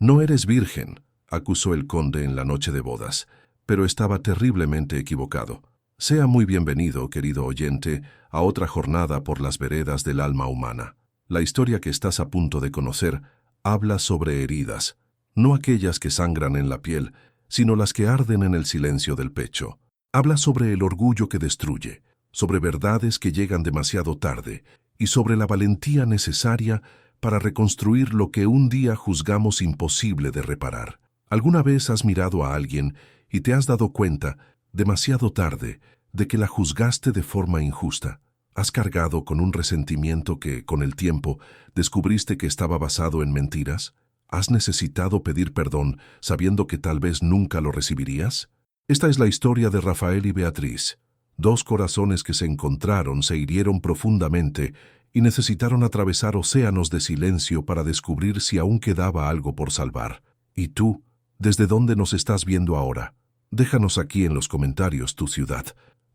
No eres virgen, acusó el conde en la noche de bodas, pero estaba terriblemente equivocado. Sea muy bienvenido, querido oyente, a otra jornada por las veredas del alma humana. La historia que estás a punto de conocer habla sobre heridas, no aquellas que sangran en la piel, sino las que arden en el silencio del pecho. Habla sobre el orgullo que destruye, sobre verdades que llegan demasiado tarde y sobre la valentía necesaria para reconstruir lo que un día juzgamos imposible de reparar. ¿Alguna vez has mirado a alguien y te has dado cuenta, demasiado tarde, de que la juzgaste de forma injusta? ¿Has cargado con un resentimiento que, con el tiempo, descubriste que estaba basado en mentiras? ¿Has necesitado pedir perdón sabiendo que tal vez nunca lo recibirías? Esta es la historia de Rafael y Beatriz. Dos corazones que se encontraron, se hirieron profundamente y necesitaron atravesar océanos de silencio para descubrir si aún quedaba algo por salvar. ¿Y tú? ¿Desde dónde nos estás viendo ahora? Déjanos aquí en los comentarios tu ciudad.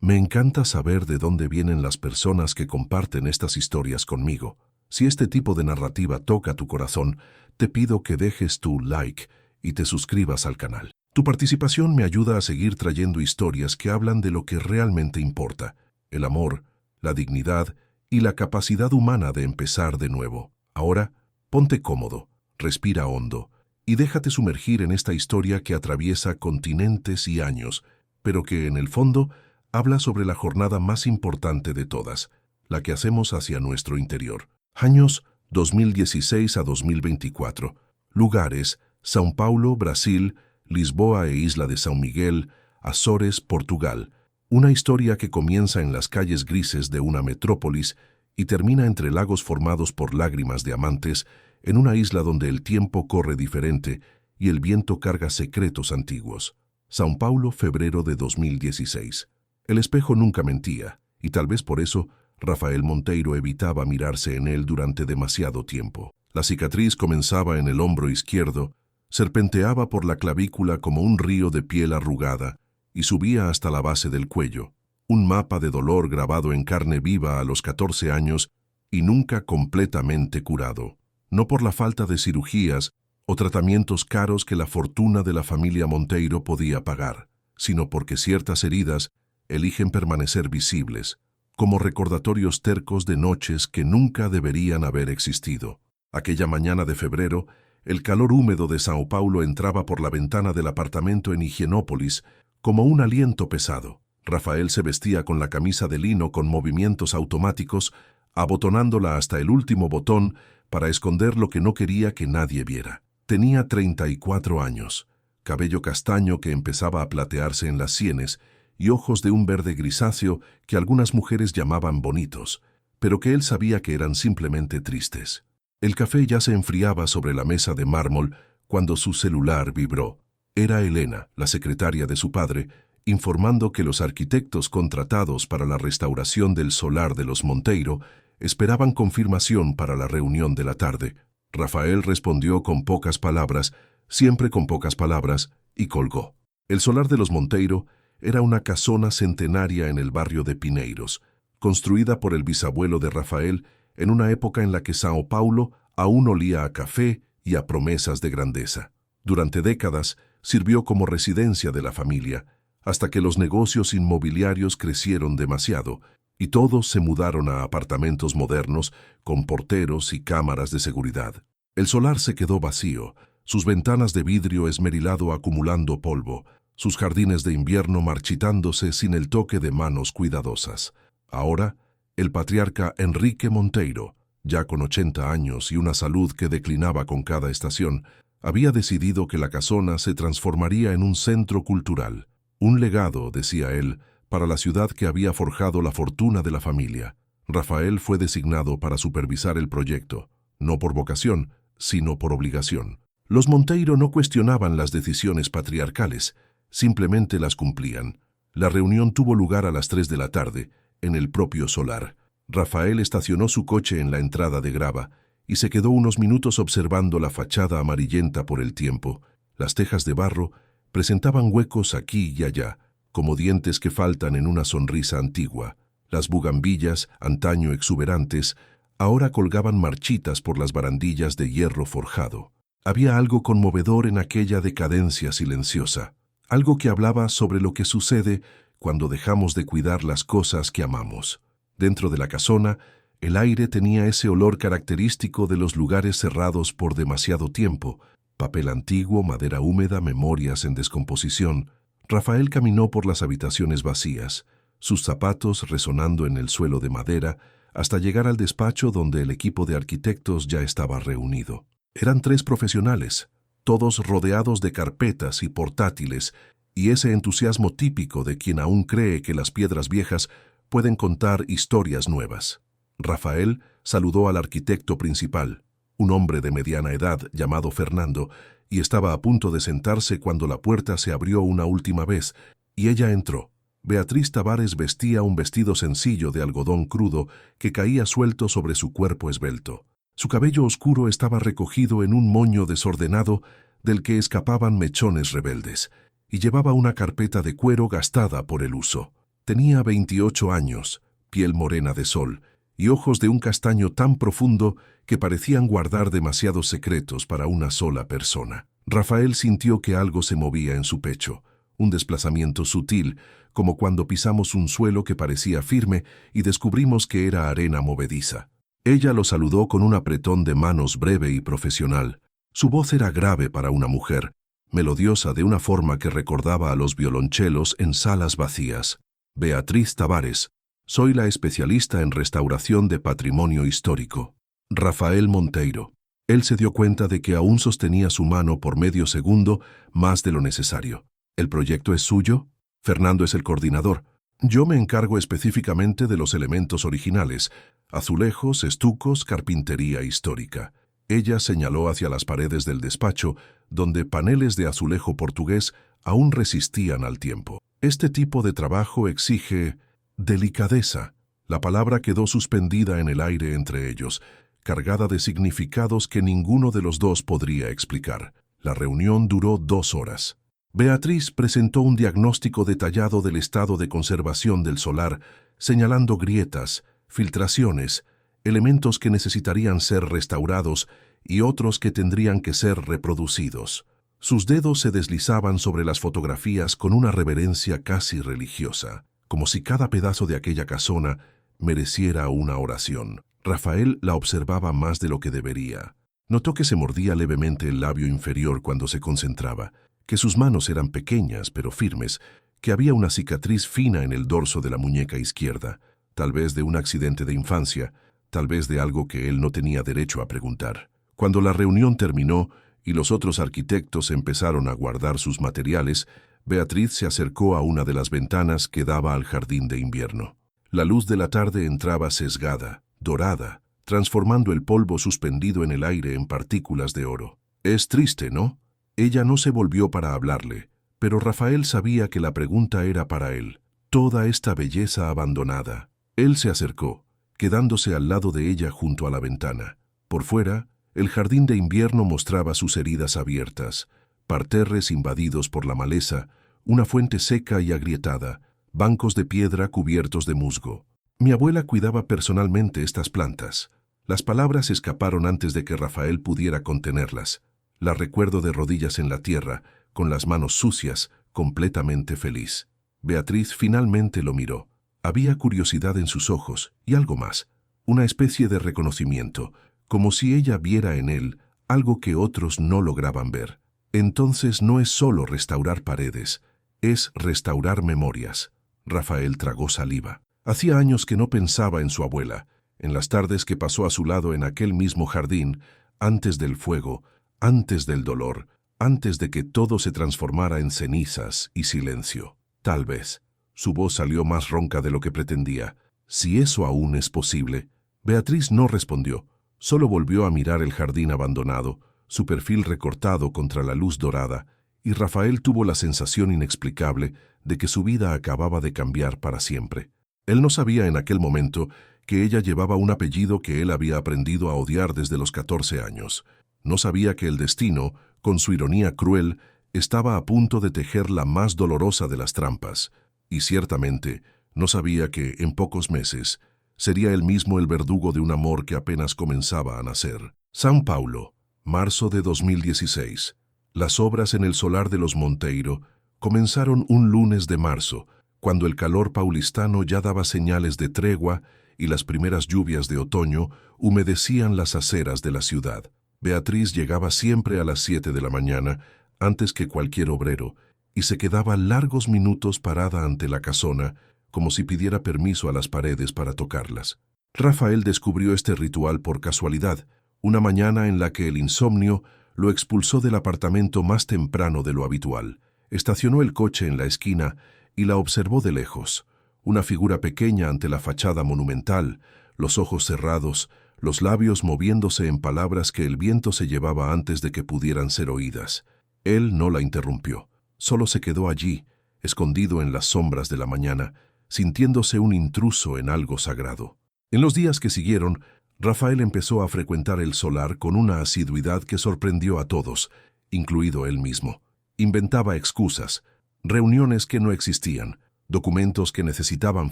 Me encanta saber de dónde vienen las personas que comparten estas historias conmigo. Si este tipo de narrativa toca tu corazón, te pido que dejes tu like y te suscribas al canal. Tu participación me ayuda a seguir trayendo historias que hablan de lo que realmente importa: el amor, la dignidad y la capacidad humana de empezar de nuevo. Ahora, ponte cómodo, respira hondo y déjate sumergir en esta historia que atraviesa continentes y años, pero que en el fondo habla sobre la jornada más importante de todas, la que hacemos hacia nuestro interior. Años 2016 a 2024. Lugares: São Paulo, Brasil; Lisboa e Isla de São Miguel, Azores, Portugal. Una historia que comienza en las calles grises de una metrópolis y termina entre lagos formados por lágrimas de amantes, en una isla donde el tiempo corre diferente y el viento carga secretos antiguos. São Paulo, febrero de 2016. El espejo nunca mentía, y tal vez por eso Rafael Monteiro evitaba mirarse en él durante demasiado tiempo. La cicatriz comenzaba en el hombro izquierdo, serpenteaba por la clavícula como un río de piel arrugada y subía hasta la base del cuello, un mapa de dolor grabado en carne viva a los 14 años y nunca completamente curado. No por la falta de cirugías o tratamientos caros que la fortuna de la familia Monteiro podía pagar, sino porque ciertas heridas eligen permanecer visibles, como recordatorios tercos de noches que nunca deberían haber existido. Aquella mañana de febrero, el calor húmedo de São Paulo entraba por la ventana del apartamento en Higienópolis como un aliento pesado. Rafael se vestía con la camisa de lino con movimientos automáticos, abotonándola hasta el último botón para esconder lo que no quería que nadie viera. Tenía 34 años, cabello castaño que empezaba a platearse en las sienes y ojos de un verde grisáceo que algunas mujeres llamaban bonitos, pero que él sabía que eran simplemente tristes. El café ya se enfriaba sobre la mesa de mármol cuando su celular vibró. Era Helena, la secretaria de su padre, informando que los arquitectos contratados para la restauración del solar de los Monteiro esperaban confirmación para la reunión de la tarde. Rafael respondió con pocas palabras, siempre con pocas palabras, y colgó. El solar de los Monteiro era una casona centenaria en el barrio de Pinheiros, construida por el bisabuelo de Rafael en una época en la que São Paulo aún olía a café y a promesas de grandeza. Durante décadas sirvió como residencia de la familia, hasta que los negocios inmobiliarios crecieron demasiado y todos se mudaron a apartamentos modernos con porteros y cámaras de seguridad. El solar se quedó vacío, sus ventanas de vidrio esmerilado acumulando polvo, sus jardines de invierno marchitándose sin el toque de manos cuidadosas. Ahora, el patriarca Enrique Monteiro, ya con 80 años y una salud que declinaba con cada estación, había decidido que la casona se transformaría en un centro cultural, un legado, decía él, para la ciudad que había forjado la fortuna de la familia. Rafael fue designado para supervisar el proyecto, no por vocación, sino por obligación. Los Monteiro no cuestionaban las decisiones patriarcales, simplemente las cumplían. La reunión tuvo lugar a las 3 de la tarde, en el propio solar. Rafael estacionó su coche en la entrada de grava y se quedó unos minutos observando la fachada amarillenta por el tiempo. Las tejas de barro presentaban huecos aquí y allá, como dientes que faltan en una sonrisa antigua. Las bugambillas, antaño exuberantes, ahora colgaban marchitas por las barandillas de hierro forjado. Había algo conmovedor en aquella decadencia silenciosa, algo que hablaba sobre lo que sucede cuando dejamos de cuidar las cosas que amamos. Dentro de la casona, el aire tenía ese olor característico de los lugares cerrados por demasiado tiempo: papel antiguo, madera húmeda, memorias en descomposición. Rafael caminó por las habitaciones vacías, sus zapatos resonando en el suelo de madera, hasta llegar al despacho donde el equipo de arquitectos ya estaba reunido. Eran 3 profesionales, todos rodeados de carpetas y portátiles, y ese entusiasmo típico de quien aún cree que las piedras viejas pueden contar historias nuevas. Rafael saludó al arquitecto principal, un hombre de mediana edad llamado Fernando, y estaba a punto de sentarse cuando la puerta se abrió una última vez, y ella entró. Beatriz Tavares vestía un vestido sencillo de algodón crudo que caía suelto sobre su cuerpo esbelto. Su cabello oscuro estaba recogido en un moño desordenado del que escapaban mechones rebeldes, y llevaba una carpeta de cuero gastada por el uso. Tenía 28 años, piel morena de sol, y ojos de un castaño tan profundo que parecían guardar demasiados secretos para una sola persona. Rafael sintió que algo se movía en su pecho, un desplazamiento sutil, como cuando pisamos un suelo que parecía firme y descubrimos que era arena movediza. Ella lo saludó con un apretón de manos breve y profesional. Su voz era grave para una mujer, melodiosa de una forma que recordaba a los violonchelos en salas vacías. Beatriz Tavares, soy la especialista en restauración de patrimonio histórico. Rafael Monteiro. Él se dio cuenta de que aún sostenía su mano por medio segundo más de lo necesario. ¿El proyecto es suyo? Fernando es el coordinador. Yo me encargo específicamente de los elementos originales: azulejos, estucos, carpintería histórica. Ella señaló hacia las paredes del despacho, donde paneles de azulejo portugués aún resistían al tiempo. Este tipo de trabajo exige delicadeza. La palabra quedó suspendida en el aire entre ellos, cargada de significados que ninguno de los dos podría explicar. La reunión duró 2 horas. Beatriz presentó un diagnóstico detallado del estado de conservación del solar, señalando grietas, filtraciones, elementos que necesitarían ser restaurados y otros que tendrían que ser reproducidos. Sus dedos se deslizaban sobre las fotografías con una reverencia casi religiosa, como si cada pedazo de aquella casona mereciera una oración. Rafael la observaba más de lo que debería. Notó que se mordía levemente el labio inferior cuando se concentraba, que sus manos eran pequeñas pero firmes, que había una cicatriz fina en el dorso de la muñeca izquierda, tal vez de un accidente de infancia, tal vez de algo que él no tenía derecho a preguntar. Cuando la reunión terminó y los otros arquitectos empezaron a guardar sus materiales, Beatriz se acercó a una de las ventanas que daba al jardín de invierno. La luz de la tarde entraba sesgada, dorada, transformando el polvo suspendido en el aire en partículas de oro. Es triste, ¿no? Ella no se volvió para hablarle, pero Rafael sabía que la pregunta era para él. Toda esta belleza abandonada. Él se acercó, quedándose al lado de ella junto a la ventana. Por fuera, el jardín de invierno mostraba sus heridas abiertas, parterres invadidos por la maleza, una fuente seca y agrietada, bancos de piedra cubiertos de musgo. Mi abuela cuidaba personalmente estas plantas. Las palabras escaparon antes de que Rafael pudiera contenerlas. La recuerdo de rodillas en la tierra, con las manos sucias, completamente feliz. Beatriz finalmente lo miró. Había curiosidad en sus ojos y algo más, una especie de reconocimiento, como si ella viera en él algo que otros no lograban ver. Entonces no es solo restaurar paredes, es restaurar memorias. Rafael tragó saliva. Hacía años que no pensaba en su abuela, en las tardes que pasó a su lado en aquel mismo jardín, antes del fuego, antes del dolor, antes de que todo se transformara en cenizas y silencio. Tal vez. Su voz salió más ronca de lo que pretendía. Si eso aún es posible. Beatriz no respondió, solo volvió a mirar el jardín abandonado, su perfil recortado contra la luz dorada, y Rafael tuvo la sensación inexplicable de que su vida acababa de cambiar para siempre. Él no sabía en aquel momento que ella llevaba un apellido que él había aprendido a odiar desde los 14 años. No sabía que el destino, con su ironía cruel, estaba a punto de tejer la más dolorosa de las trampas, y ciertamente no sabía que, en pocos meses, sería él mismo el verdugo de un amor que apenas comenzaba a nacer. São Paulo, Marzo de 2016. Las obras en el solar de los Monteiro comenzaron un lunes de marzo, cuando el calor paulistano ya daba señales de tregua y las primeras lluvias de otoño humedecían las aceras de la ciudad. Beatriz llegaba siempre a las 7 de la mañana, antes que cualquier obrero, y se quedaba largos minutos parada ante la casona, como si pidiera permiso a las paredes para tocarlas. Rafael descubrió este ritual por casualidad, una mañana en la que el insomnio lo expulsó del apartamento más temprano de lo habitual. Estacionó el coche en la esquina y la observó de lejos, una figura pequeña ante la fachada monumental, los ojos cerrados, los labios moviéndose en palabras que el viento se llevaba antes de que pudieran ser oídas. Él no la interrumpió, solo se quedó allí, escondido en las sombras de la mañana, sintiéndose un intruso en algo sagrado. En los días que siguieron, Rafael empezó a frecuentar el solar con una asiduidad que sorprendió a todos, incluido él mismo. Inventaba excusas, reuniones que no existían, documentos que necesitaban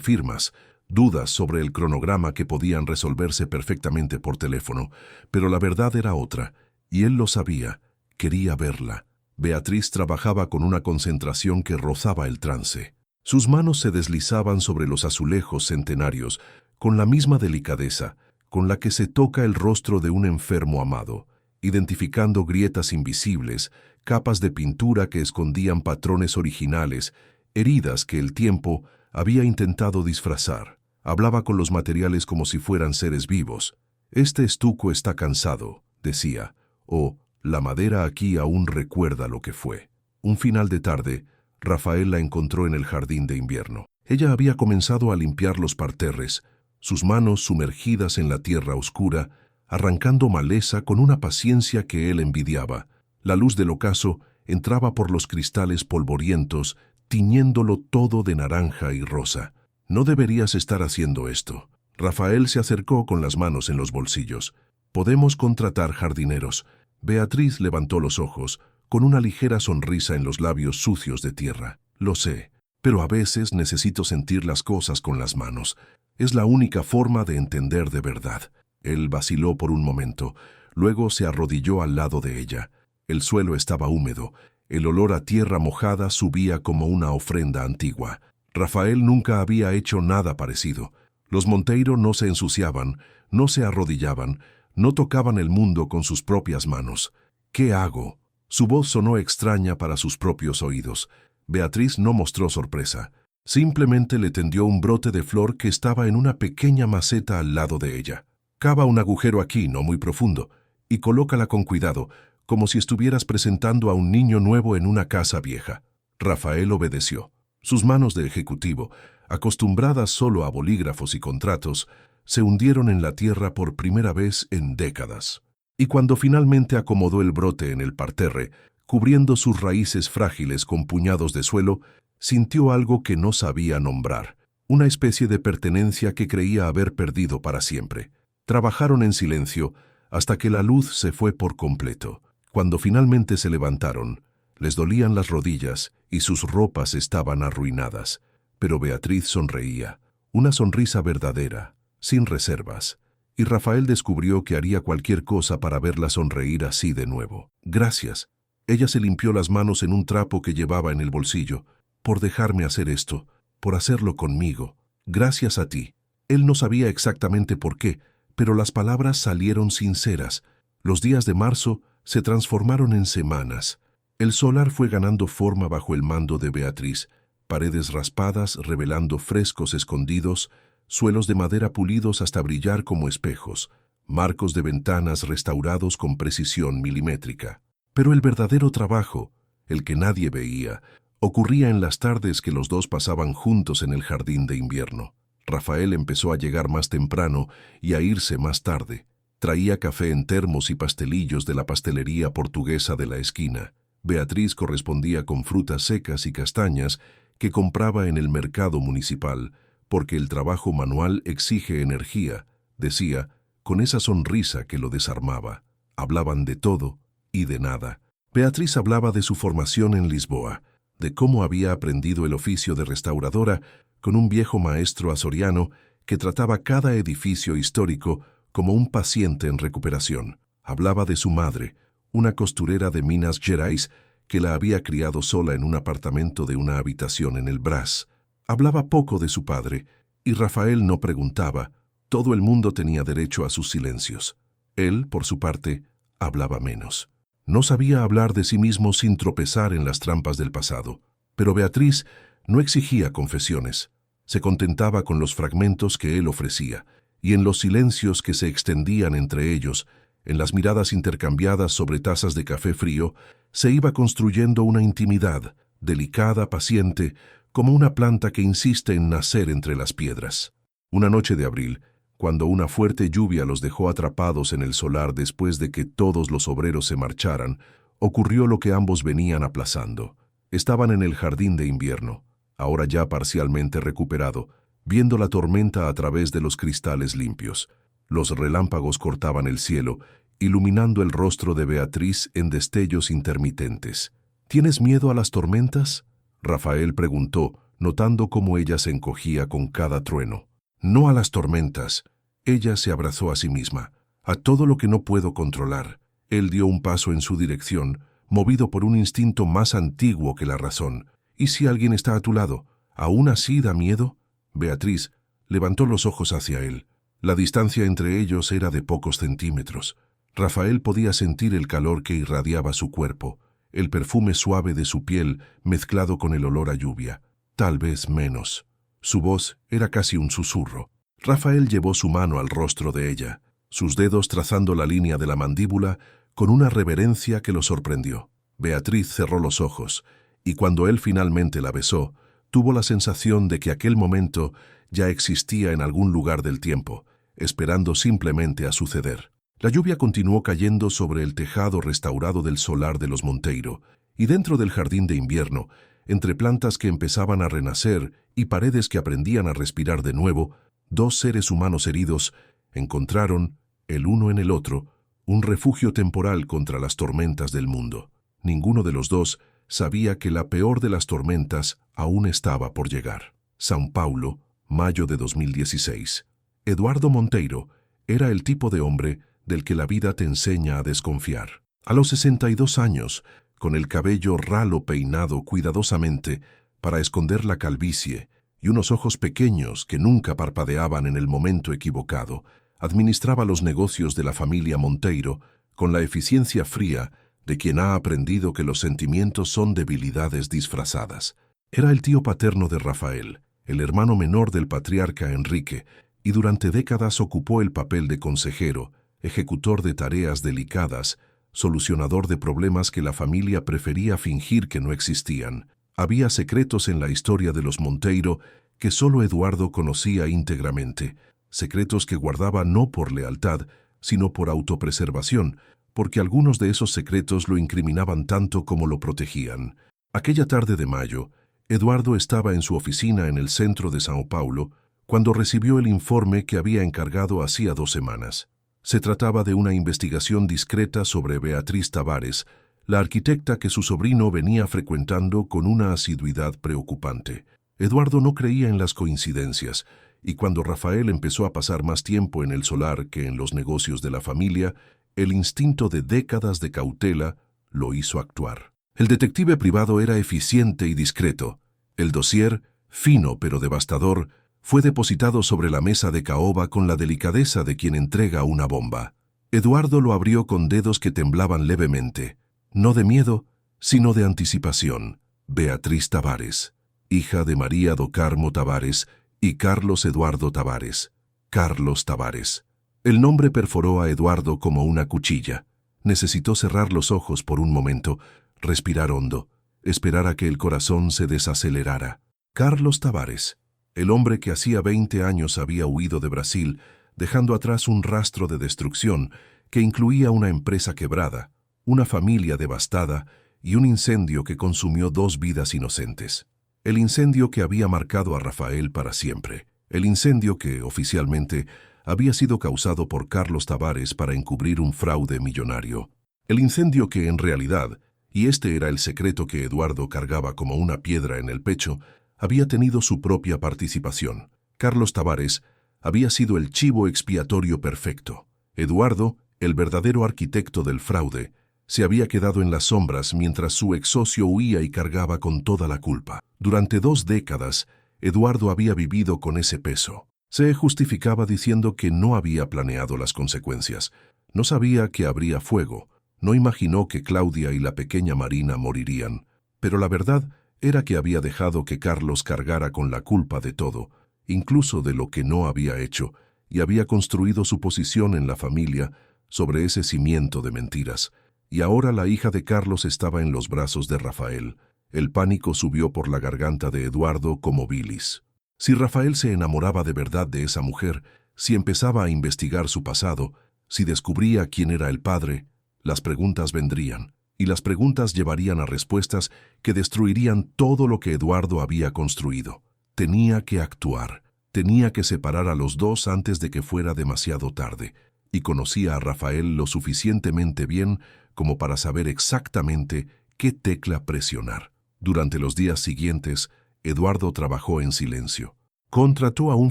firmas, dudas sobre el cronograma que podían resolverse perfectamente por teléfono, pero la verdad era otra, y él lo sabía, quería verla. Beatriz trabajaba con una concentración que rozaba el trance. Sus manos se deslizaban sobre los azulejos centenarios con la misma delicadeza con la que se toca el rostro de un enfermo amado, identificando grietas invisibles, capas de pintura que escondían patrones originales, heridas que el tiempo había intentado disfrazar. Hablaba con los materiales como si fueran seres vivos. «Este estuco está cansado», decía, o «la madera aquí aún recuerda lo que fue». Un final de tarde, Rafael la encontró en el jardín de invierno. Ella había comenzado a limpiar los parterres, sus manos sumergidas en la tierra oscura, arrancando maleza con una paciencia que él envidiaba. La luz del ocaso entraba por los cristales polvorientos, tiñéndolo todo de naranja y rosa. «No deberías estar haciendo esto». Rafael se acercó con las manos en los bolsillos. «Podemos contratar jardineros». Beatriz levantó los ojos, con una ligera sonrisa en los labios sucios de tierra. «Lo sé, pero a veces necesito sentir las cosas con las manos. Es la única forma de entender de verdad». Él vaciló por un momento, luego se arrodilló al lado de ella. El suelo estaba húmedo, el olor a tierra mojada subía como una ofrenda antigua. Rafael nunca había hecho nada parecido. Los Monteiro no se ensuciaban, no se arrodillaban, no tocaban el mundo con sus propias manos. «¿Qué hago?». Su voz sonó extraña para sus propios oídos. Beatriz no mostró sorpresa. Simplemente le tendió un brote de flor que estaba en una pequeña maceta al lado de ella. «Cava un agujero aquí, no muy profundo, y colócala con cuidado, como si estuvieras presentando a un niño nuevo en una casa vieja». Rafael obedeció. Sus manos de ejecutivo, acostumbradas solo a bolígrafos y contratos, se hundieron en la tierra por primera vez en décadas. Y cuando finalmente acomodó el brote en el parterre, cubriendo sus raíces frágiles con puñados de suelo, sintió algo que no sabía nombrar, una especie de pertenencia que creía haber perdido para siempre. Trabajaron en silencio hasta que la luz se fue por completo. Cuando finalmente se levantaron, les dolían las rodillas y sus ropas estaban arruinadas, pero Beatriz sonreía, una sonrisa verdadera, sin reservas, y Rafael descubrió que haría cualquier cosa para verla sonreír así de nuevo. «Gracias». Ella se limpió las manos en un trapo que llevaba en el bolsillo. «Por dejarme hacer esto, por hacerlo conmigo. Gracias a ti». Él no sabía exactamente por qué, pero las palabras salieron sinceras. Los días de marzo se transformaron en semanas. El solar fue ganando forma bajo el mando de Beatriz, paredes raspadas revelando frescos escondidos, suelos de madera pulidos hasta brillar como espejos, marcos de ventanas restaurados con precisión milimétrica. Pero el verdadero trabajo, el que nadie veía, ocurría en las tardes que los dos pasaban juntos en el jardín de invierno. Rafael empezó a llegar más temprano y a irse más tarde. Traía café en termos y pastelillos de la pastelería portuguesa de la esquina. Beatriz correspondía con frutas secas y castañas que compraba en el mercado municipal, porque el trabajo manual exige energía, decía, con esa sonrisa que lo desarmaba. Hablaban de todo y de nada. Beatriz hablaba de su formación en Lisboa, de cómo había aprendido el oficio de restauradora con un viejo maestro azoriano que trataba cada edificio histórico como un paciente en recuperación. Hablaba de su madre, una costurera de Minas Gerais que la había criado sola en un apartamento de una habitación en el Brás. Hablaba poco de su padre, y Rafael no preguntaba. Todo el mundo tenía derecho a sus silencios. Él, por su parte, hablaba menos. No sabía hablar de sí mismo sin tropezar en las trampas del pasado. Pero Beatriz no exigía confesiones. Se contentaba con los fragmentos que él ofrecía, y en los silencios que se extendían entre ellos, en las miradas intercambiadas sobre tazas de café frío, se iba construyendo una intimidad, delicada, paciente, como una planta que insiste en nacer entre las piedras. Una noche de abril, cuando una fuerte lluvia los dejó atrapados en el solar después de que todos los obreros se marcharan, ocurrió lo que ambos venían aplazando. Estaban en el jardín de invierno, ahora ya parcialmente recuperado, viendo la tormenta a través de los cristales limpios. Los relámpagos cortaban el cielo, iluminando el rostro de Beatriz en destellos intermitentes. ¿Tienes miedo a las tormentas?, Rafael preguntó, notando cómo ella se encogía con cada trueno. No a las tormentas. Ella se abrazó a sí misma. A todo lo que no puedo controlar. Él dio un paso en su dirección, movido por un instinto más antiguo que la razón. ¿Y si alguien está a tu lado? ¿Aún así da miedo? Beatriz levantó los ojos hacia él. La distancia entre ellos era de pocos centímetros. Rafael podía sentir el calor que irradiaba su cuerpo, el perfume suave de su piel mezclado con el olor a lluvia. Tal vez menos. Su voz era casi un susurro. Rafael llevó su mano al rostro de ella, sus dedos trazando la línea de la mandíbula con una reverencia que lo sorprendió. Beatriz cerró los ojos, y cuando él finalmente la besó, tuvo la sensación de que aquel momento ya existía en algún lugar del tiempo, esperando simplemente a suceder. La lluvia continuó cayendo sobre el tejado restaurado del solar de los Monteiro, y dentro del jardín de invierno, entre plantas que empezaban a renacer y paredes que aprendían a respirar de nuevo, dos seres humanos heridos encontraron, el uno en el otro, un refugio temporal contra las tormentas del mundo. Ninguno de los dos sabía que la peor de las tormentas aún estaba por llegar. São Paulo, mayo de 2016. Eduardo Monteiro era el tipo de hombre del que la vida te enseña a desconfiar. A los 62 años, con el cabello ralo peinado cuidadosamente para esconder la calvicie y unos ojos pequeños que nunca parpadeaban en el momento equivocado, administraba los negocios de la familia Monteiro con la eficiencia fría de quien ha aprendido que los sentimientos son debilidades disfrazadas. Era el tío paterno de Rafael, el hermano menor del patriarca Enrique, y durante décadas ocupó el papel de consejero, ejecutor de tareas delicadas, solucionador de problemas que la familia prefería fingir que no existían. Había secretos en la historia de los Monteiro que solo Eduardo conocía íntegramente, secretos que guardaba no por lealtad, sino por autopreservación, porque algunos de esos secretos lo incriminaban tanto como lo protegían. Aquella tarde de mayo, Eduardo estaba en su oficina en el centro de São Paulo cuando recibió el informe que había encargado hacía 2 semanas. Se trataba de una investigación discreta sobre Beatriz Tavares, la arquitecta que su sobrino venía frecuentando con una asiduidad preocupante. Eduardo no creía en las coincidencias, y cuando Rafael empezó a pasar más tiempo en el solar que en los negocios de la familia, el instinto de décadas de cautela lo hizo actuar. El detective privado era eficiente y discreto. El dossier, fino pero devastador, fue depositado sobre la mesa de caoba con la delicadeza de quien entrega una bomba. Eduardo lo abrió con dedos que temblaban levemente, no de miedo, sino de anticipación. Beatriz Tavares, hija de María do Carmo Tavares y Carlos Eduardo Tavares. Carlos Tavares. El nombre perforó a Eduardo como una cuchilla. Necesitó cerrar los ojos por un momento, respirar hondo, esperar a que el corazón se desacelerara. Carlos Tavares, el hombre que hacía 20 años había huido de Brasil, dejando atrás un rastro de destrucción que incluía una empresa quebrada, una familia devastada y un incendio que consumió 2 vidas inocentes. El incendio que había marcado a Rafael para siempre. El incendio que, oficialmente, había sido causado por Carlos Tavares para encubrir un fraude millonario. El incendio que, en realidad, y este era el secreto que Eduardo cargaba como una piedra en el pecho, había tenido su propia participación. Carlos Tavares había sido el chivo expiatorio perfecto. Eduardo, el verdadero arquitecto del fraude, Se había quedado en las sombras mientras su ex socio huía y cargaba con toda la culpa. Durante 2 décadas, Eduardo había vivido con ese peso. Se justificaba diciendo que no había planeado las consecuencias. No sabía que habría fuego. No imaginó que Claudia y la pequeña Marina morirían. Pero la verdad era que había dejado que Carlos cargara con la culpa de todo, incluso de lo que no había hecho, y había construido su posición en la familia sobre ese cimiento de mentiras. Y ahora la hija de Carlos estaba en los brazos de Rafael. El pánico subió por la garganta de Eduardo como bilis. Si Rafael se enamoraba de verdad de esa mujer, si empezaba a investigar su pasado, si descubría quién era el padre, las preguntas vendrían, y las preguntas llevarían a respuestas que destruirían todo lo que Eduardo había construido. Tenía que actuar, tenía que separar a los dos antes de que fuera demasiado tarde, y conocía a Rafael lo suficientemente bien como para saber exactamente qué tecla presionar. Durante los días siguientes, Eduardo trabajó en silencio. Contrató a un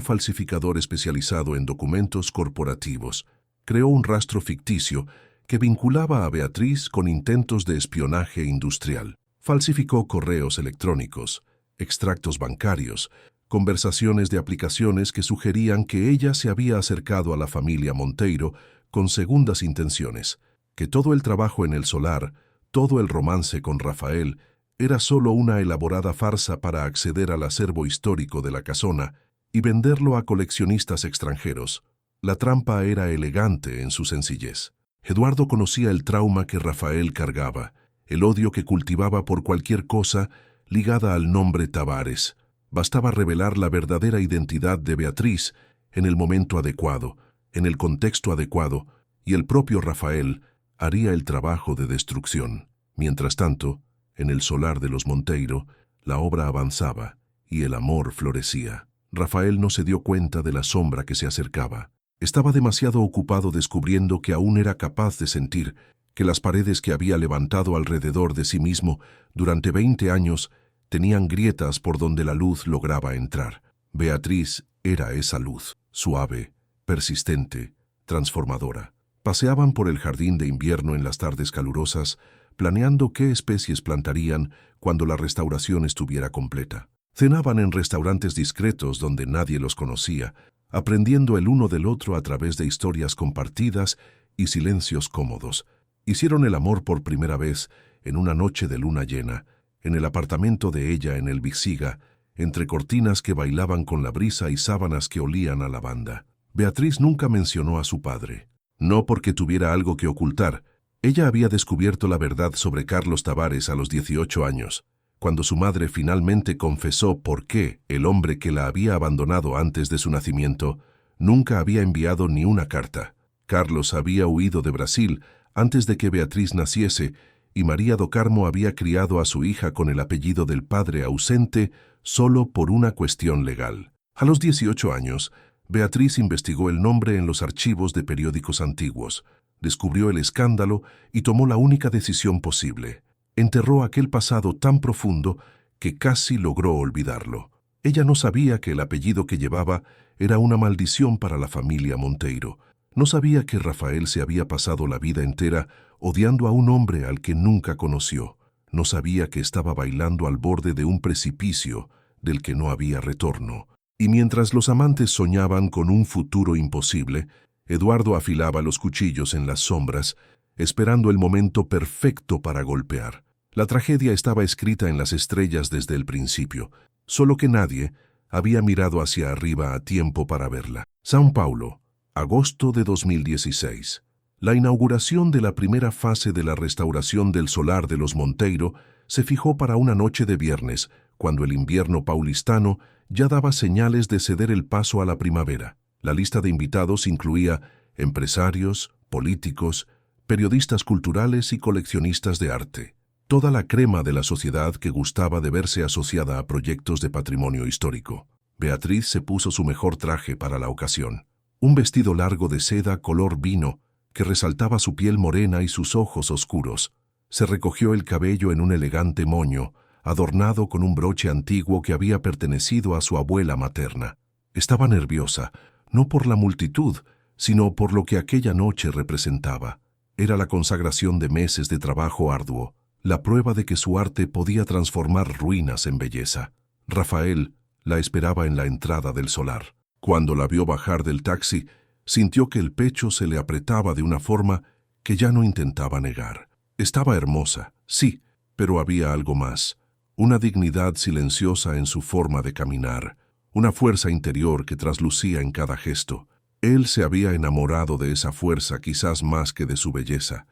falsificador especializado en documentos corporativos. Creó un rastro ficticio que vinculaba a Beatriz con intentos de espionaje industrial. Falsificó correos electrónicos, extractos bancarios, conversaciones de aplicaciones que sugerían que ella se había acercado a la familia Monteiro con segundas intenciones, que todo el trabajo en el solar, todo el romance con Rafael, era solo una elaborada farsa para acceder al acervo histórico de la casona y venderlo a coleccionistas extranjeros. La trampa era elegante en su sencillez. Eduardo conocía el trauma que Rafael cargaba, el odio que cultivaba por cualquier cosa ligada al nombre Tavares. Bastaba revelar la verdadera identidad de Beatriz en el momento adecuado, en el contexto adecuado, y el propio Rafael haría el trabajo de destrucción. Mientras tanto, en el solar de los Monteiro, la obra avanzaba y el amor florecía. Rafael no se dio cuenta de la sombra que se acercaba. Estaba demasiado ocupado descubriendo que aún era capaz de sentir que las paredes que había levantado alrededor de sí mismo durante 20 años tenían grietas por donde la luz lograba entrar. Beatriz era esa luz, suave, persistente, transformadora. Paseaban por el jardín de invierno en las tardes calurosas, planeando qué especies plantarían cuando la restauración estuviera completa. Cenaban en restaurantes discretos donde nadie los conocía, aprendiendo el uno del otro a través de historias compartidas y silencios cómodos. Hicieron el amor por primera vez en una noche de luna llena, en el apartamento de ella en el Bixiga, entre cortinas que bailaban con la brisa y sábanas que olían a lavanda. Beatriz nunca mencionó a su padre. No porque tuviera algo que ocultar. Ella había descubierto la verdad sobre Carlos Tavares a los 18 años, cuando su madre finalmente confesó por qué el hombre que la había abandonado antes de su nacimiento nunca había enviado ni una carta. Carlos había huido de Brasil antes de que Beatriz naciese y María do Carmo había criado a su hija con el apellido del padre ausente solo por una cuestión legal. A los 18 años, Beatriz investigó el nombre en los archivos de periódicos antiguos, descubrió el escándalo y tomó la única decisión posible. Enterró aquel pasado tan profundo que casi logró olvidarlo. Ella no sabía que el apellido que llevaba era una maldición para la familia Monteiro. No sabía que Rafael se había pasado la vida entera odiando a un hombre al que nunca conoció. No sabía que estaba bailando al borde de un precipicio del que no había retorno. Y mientras los amantes soñaban con un futuro imposible, Eduardo afilaba los cuchillos en las sombras, esperando el momento perfecto para golpear. La tragedia estaba escrita en las estrellas desde el principio, solo que nadie había mirado hacia arriba a tiempo para verla. São Paulo, agosto de 2016. La inauguración de la primera fase de la restauración del solar de los Monteiro se fijó para una noche de viernes, cuando el invierno paulistano ya daba señales de ceder el paso a la primavera. La lista de invitados incluía empresarios, políticos, periodistas culturales y coleccionistas de arte. Toda la crema de la sociedad que gustaba de verse asociada a proyectos de patrimonio histórico. Beatriz se puso su mejor traje para la ocasión. Un vestido largo de seda color vino que resaltaba su piel morena y sus ojos oscuros. Se recogió el cabello en un elegante moño, adornado con un broche antiguo que había pertenecido a su abuela materna. Estaba nerviosa, no por la multitud, sino por lo que aquella noche representaba. Era la consagración de meses de trabajo arduo, la prueba de que su arte podía transformar ruinas en belleza. Rafael la esperaba en la entrada del solar. Cuando la vio bajar del taxi, sintió que el pecho se le apretaba de una forma que ya no intentaba negar. Estaba hermosa, sí, pero había algo más. Una dignidad silenciosa en su forma de caminar, una fuerza interior que traslucía en cada gesto. Él se había enamorado de esa fuerza quizás más que de su belleza.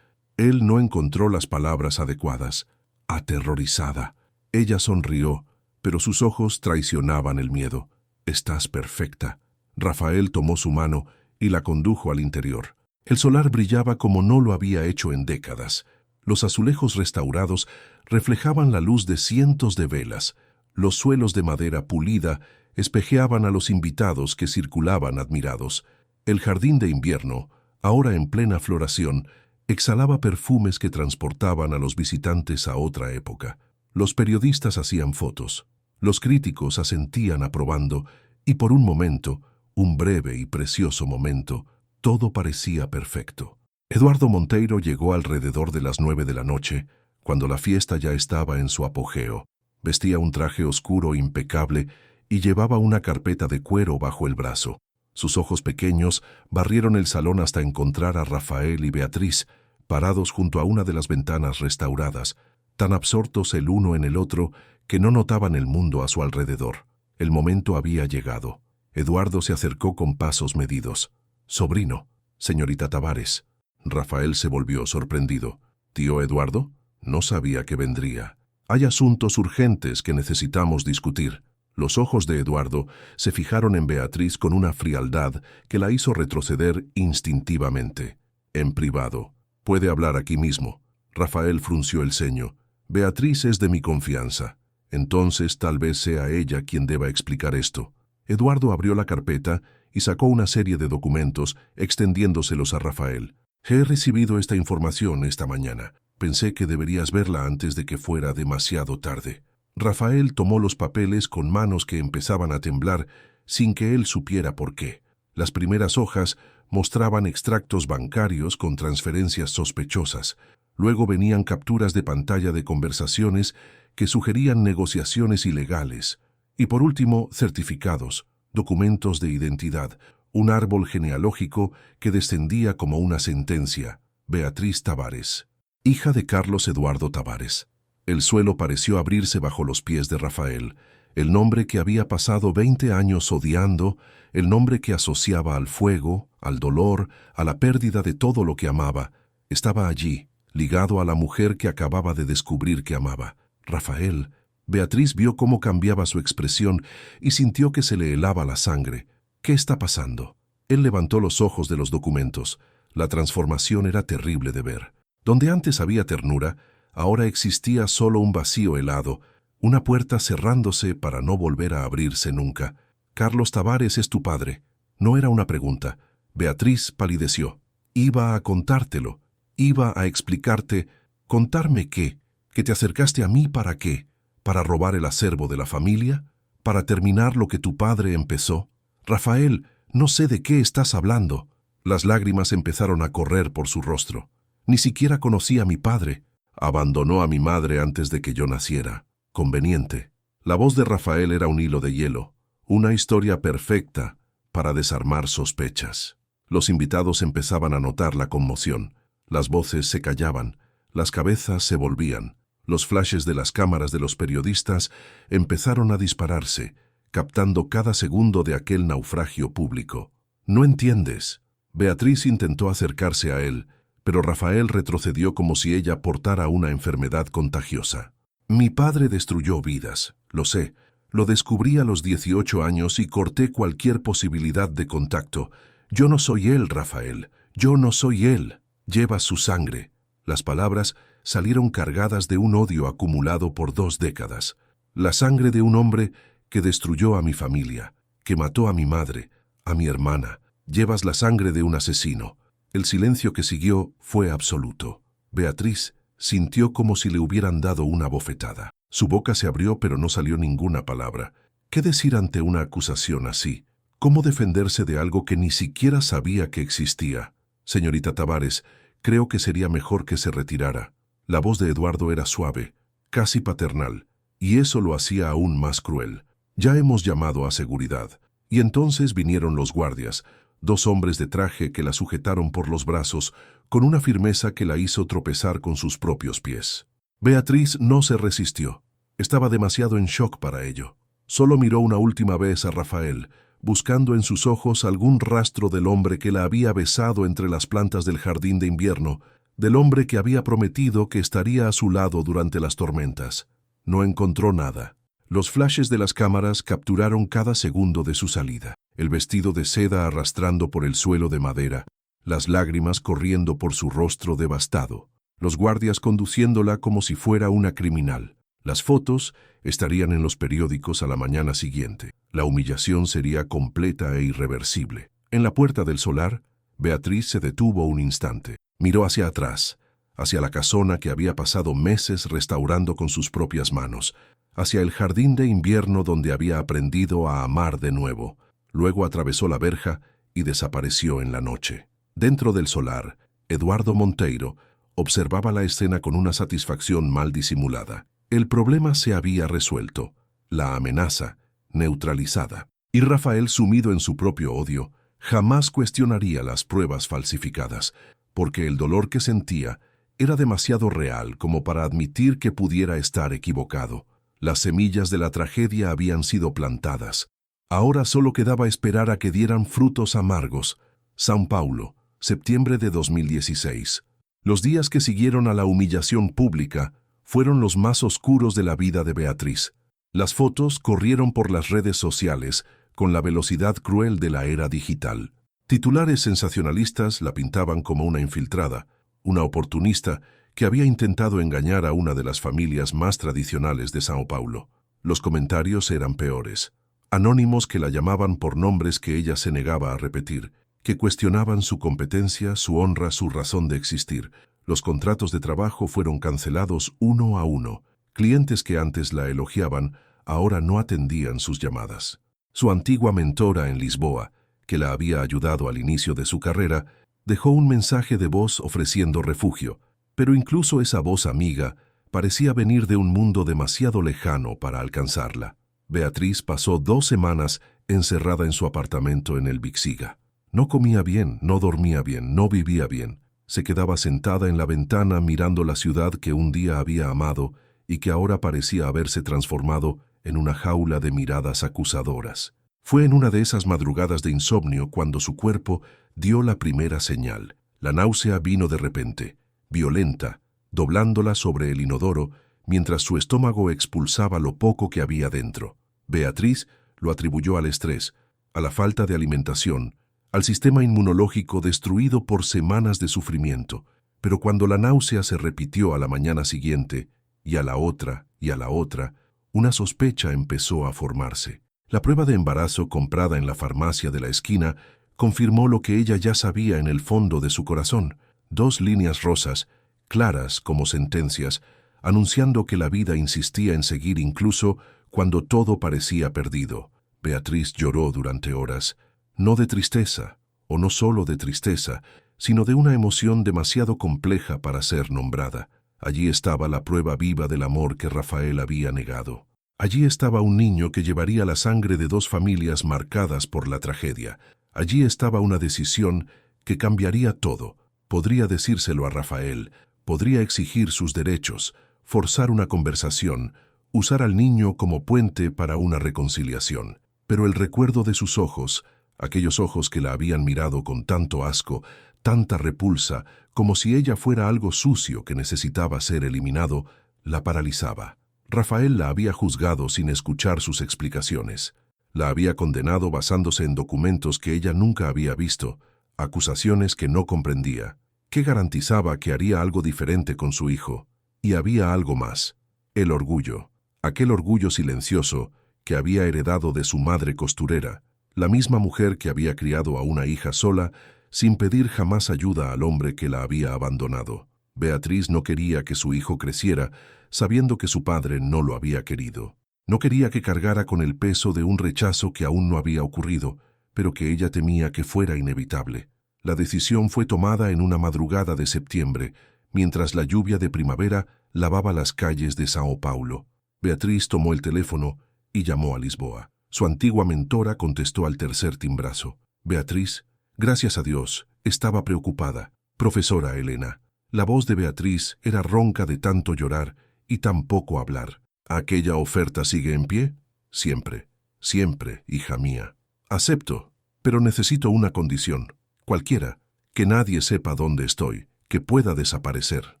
Él no encontró las palabras adecuadas. Aterrorizada. Ella sonrió, pero sus ojos traicionaban el miedo. Estás perfecta. Rafael tomó su mano y la condujo al interior. El solar brillaba como no lo había hecho en décadas. Los azulejos restaurados reflejaban la luz de cientos de velas. Los suelos de madera pulida espejeaban a los invitados que circulaban admirados. El jardín de invierno, ahora en plena floración, exhalaba perfumes que transportaban a los visitantes a otra época. Los periodistas hacían fotos. Los críticos asentían aprobando, y por un momento, un breve y precioso momento, todo parecía perfecto. Eduardo Monteiro llegó alrededor de las 9 de la noche, cuando la fiesta ya estaba en su apogeo. Vestía un traje oscuro impecable y llevaba una carpeta de cuero bajo el brazo. Sus ojos pequeños barrieron el salón hasta encontrar a Rafael y Beatriz, parados junto a una de las ventanas restauradas, tan absortos el uno en el otro que no notaban el mundo a su alrededor. El momento había llegado. Eduardo se acercó con pasos medidos. «Sobrino, señorita Tavares». Rafael se volvió sorprendido. «¿Tío Eduardo? No sabía que vendría. Hay asuntos urgentes que necesitamos discutir». Los ojos de Eduardo se fijaron en Beatriz con una frialdad que la hizo retroceder instintivamente. «En privado. Puede hablar aquí mismo». Rafael frunció el ceño. «Beatriz es de mi confianza. Entonces tal vez sea ella quien deba explicar esto». Eduardo abrió la carpeta y sacó una serie de documentos, extendiéndoselos a Rafael. «He recibido esta información esta mañana. Pensé que deberías verla antes de que fuera demasiado tarde». Rafael tomó los papeles con manos que empezaban a temblar sin que él supiera por qué. Las primeras hojas mostraban extractos bancarios con transferencias sospechosas. Luego venían capturas de pantalla de conversaciones que sugerían negociaciones ilegales. Y por último, certificados, documentos de identidad, un árbol genealógico que descendía como una sentencia. Beatriz Tavares, hija de Carlos Eduardo Tavares. El suelo pareció abrirse bajo los pies de Rafael. El nombre que había pasado 20 años odiando, el nombre que asociaba al fuego, al dolor, a la pérdida de todo lo que amaba, estaba allí, ligado a la mujer que acababa de descubrir que amaba. Rafael. Beatriz vio cómo cambiaba su expresión y sintió que se le helaba la sangre. ¿Qué está pasando? Él levantó los ojos de los documentos. La transformación era terrible de ver. Donde antes había ternura, ahora existía solo un vacío helado, una puerta cerrándose para no volver a abrirse nunca. «Carlos Tavares es tu padre». No era una pregunta. Beatriz palideció. «Iba a contártelo. Iba a explicarte». «¿Contarme qué? ¿Que te acercaste a mí para qué? ¿Para robar el acervo de la familia? ¿Para terminar lo que tu padre empezó? Rafael, no sé de qué estás hablando». Las lágrimas empezaron a correr por su rostro. «Ni siquiera conocí a mi padre. Abandonó a mi madre antes de que yo naciera. Conveniente». La voz de Rafael era un hilo de hielo, una historia perfecta para desarmar sospechas. Los invitados empezaban a notar la conmoción. Las voces se callaban, las cabezas se volvían. Los flashes de las cámaras de los periodistas empezaron a dispararse, captando cada segundo de aquel naufragio público. «No entiendes». Beatriz intentó acercarse a él, pero Rafael retrocedió como si ella portara una enfermedad contagiosa. «Mi padre destruyó vidas, lo sé. Lo descubrí a los 18 años y corté cualquier posibilidad de contacto. Yo no soy él, Rafael. Yo no soy él. Llevas su sangre». Las palabras salieron cargadas de un odio acumulado por 2 décadas. La sangre de un hombre que destruyó a mi familia, que mató a mi madre, a mi hermana. Llevas la sangre de un asesino. El silencio que siguió fue absoluto. Beatriz sintió como si le hubieran dado una bofetada. Su boca se abrió pero no salió ninguna palabra. ¿Qué decir ante una acusación así? ¿Cómo defenderse de algo que ni siquiera sabía que existía? Señorita Tavares, creo que sería mejor que se retirara. La voz de Eduardo era suave, casi paternal, y eso lo hacía aún más cruel. Ya hemos llamado a seguridad. Y entonces vinieron los guardias, 2 hombres de traje que la sujetaron por los brazos con una firmeza que la hizo tropezar con sus propios pies. Beatriz no se resistió. Estaba demasiado en shock para ello. Solo miró una última vez a Rafael, buscando en sus ojos algún rastro del hombre que la había besado entre las plantas del jardín de invierno, del hombre que había prometido que estaría a su lado durante las tormentas. No encontró nada. Los flashes de las cámaras capturaron cada segundo de su salida. El vestido de seda arrastrando por el suelo de madera, las lágrimas corriendo por su rostro devastado. Los guardias conduciéndola como si fuera una criminal. Las fotos estarían en los periódicos a la mañana siguiente. La humillación sería completa e irreversible. En la puerta del solar, Beatriz se detuvo un instante. Miró hacia atrás, hacia la casona que había pasado meses restaurando con sus propias manos, hacia el jardín de invierno donde había aprendido a amar de nuevo. Luego atravesó la verja y desapareció en la noche. Dentro del solar, Eduardo Monteiro observaba la escena con una satisfacción mal disimulada. El problema se había resuelto, la amenaza neutralizada. Y Rafael, sumido en su propio odio, jamás cuestionaría las pruebas falsificadas, porque el dolor que sentía era demasiado real como para admitir que pudiera estar equivocado. Las semillas de la tragedia habían sido plantadas. Ahora solo quedaba esperar a que dieran frutos amargos. São Paulo, septiembre de 2016. Los días que siguieron a la humillación pública fueron los más oscuros de la vida de Beatriz. Las fotos corrieron por las redes sociales con la velocidad cruel de la era digital. Titulares sensacionalistas la pintaban como una infiltrada, una oportunista que había intentado engañar a una de las familias más tradicionales de São Paulo. Los comentarios eran peores. Anónimos que la llamaban por nombres que ella se negaba a repetir, que cuestionaban su competencia, su honra, su razón de existir. Los contratos de trabajo fueron cancelados uno a uno. Clientes que antes la elogiaban, ahora no atendían sus llamadas. Su antigua mentora en Lisboa, que la había ayudado al inicio de su carrera, dejó un mensaje de voz ofreciendo refugio, pero incluso esa voz amiga parecía venir de un mundo demasiado lejano para alcanzarla. Beatriz pasó 2 semanas encerrada en su apartamento en el Bixiga. No comía bien, no dormía bien, no vivía bien. Se quedaba sentada en la ventana mirando la ciudad que un día había amado y que ahora parecía haberse transformado en una jaula de miradas acusadoras. Fue en una de esas madrugadas de insomnio cuando su cuerpo dio la primera señal. La náusea vino de repente, violenta, doblándola sobre el inodoro, mientras su estómago expulsaba lo poco que había dentro. Beatriz lo atribuyó al estrés, a la falta de alimentación, al sistema inmunológico destruido por semanas de sufrimiento. Pero cuando la náusea se repitió a la mañana siguiente, y a la otra, una sospecha empezó a formarse. La prueba de embarazo comprada en la farmacia de la esquina confirmó lo que ella ya sabía en el fondo de su corazón. 2 líneas rosas, claras como sentencias, anunciando que la vida insistía en seguir incluso cuando todo parecía perdido. Beatriz lloró durante horas, no de tristeza, o no solo de tristeza, sino de una emoción demasiado compleja para ser nombrada. Allí estaba la prueba viva del amor que Rafael había negado. Allí estaba un niño que llevaría la sangre de 2 familias marcadas por la tragedia. Allí estaba una decisión que cambiaría todo. Podría decírselo a Rafael, podría exigir sus derechos, forzar una conversación, usar al niño como puente para una reconciliación. Pero el recuerdo de sus ojos, aquellos ojos que la habían mirado con tanto asco, tanta repulsa, como si ella fuera algo sucio que necesitaba ser eliminado, la paralizaba. Rafael la había juzgado sin escuchar sus explicaciones. La había condenado basándose en documentos que ella nunca había visto, acusaciones que no comprendía. ¿Qué garantizaba que haría algo diferente con su hijo? Y había algo más: el orgullo. Aquel orgullo silencioso que había heredado de su madre costurera, la misma mujer que había criado a una hija sola sin pedir jamás ayuda al hombre que la había abandonado. Beatriz no quería que su hijo creciera sabiendo que su padre no lo había querido. No quería que cargara con el peso de un rechazo que aún no había ocurrido, pero que ella temía que fuera inevitable. La decisión fue tomada en una madrugada de septiembre, mientras la lluvia de primavera lavaba las calles de São Paulo. Beatriz tomó el teléfono y llamó a Lisboa. Su antigua mentora contestó al tercer timbrazo. Beatriz, gracias a Dios, estaba preocupada. Profesora Helena. La voz de Beatriz era ronca de tanto llorar y tan poco hablar. ¿Aquella oferta sigue en pie? Siempre, siempre, hija mía. Acepto, pero necesito una condición. Cualquiera, que nadie sepa dónde estoy, que pueda desaparecer.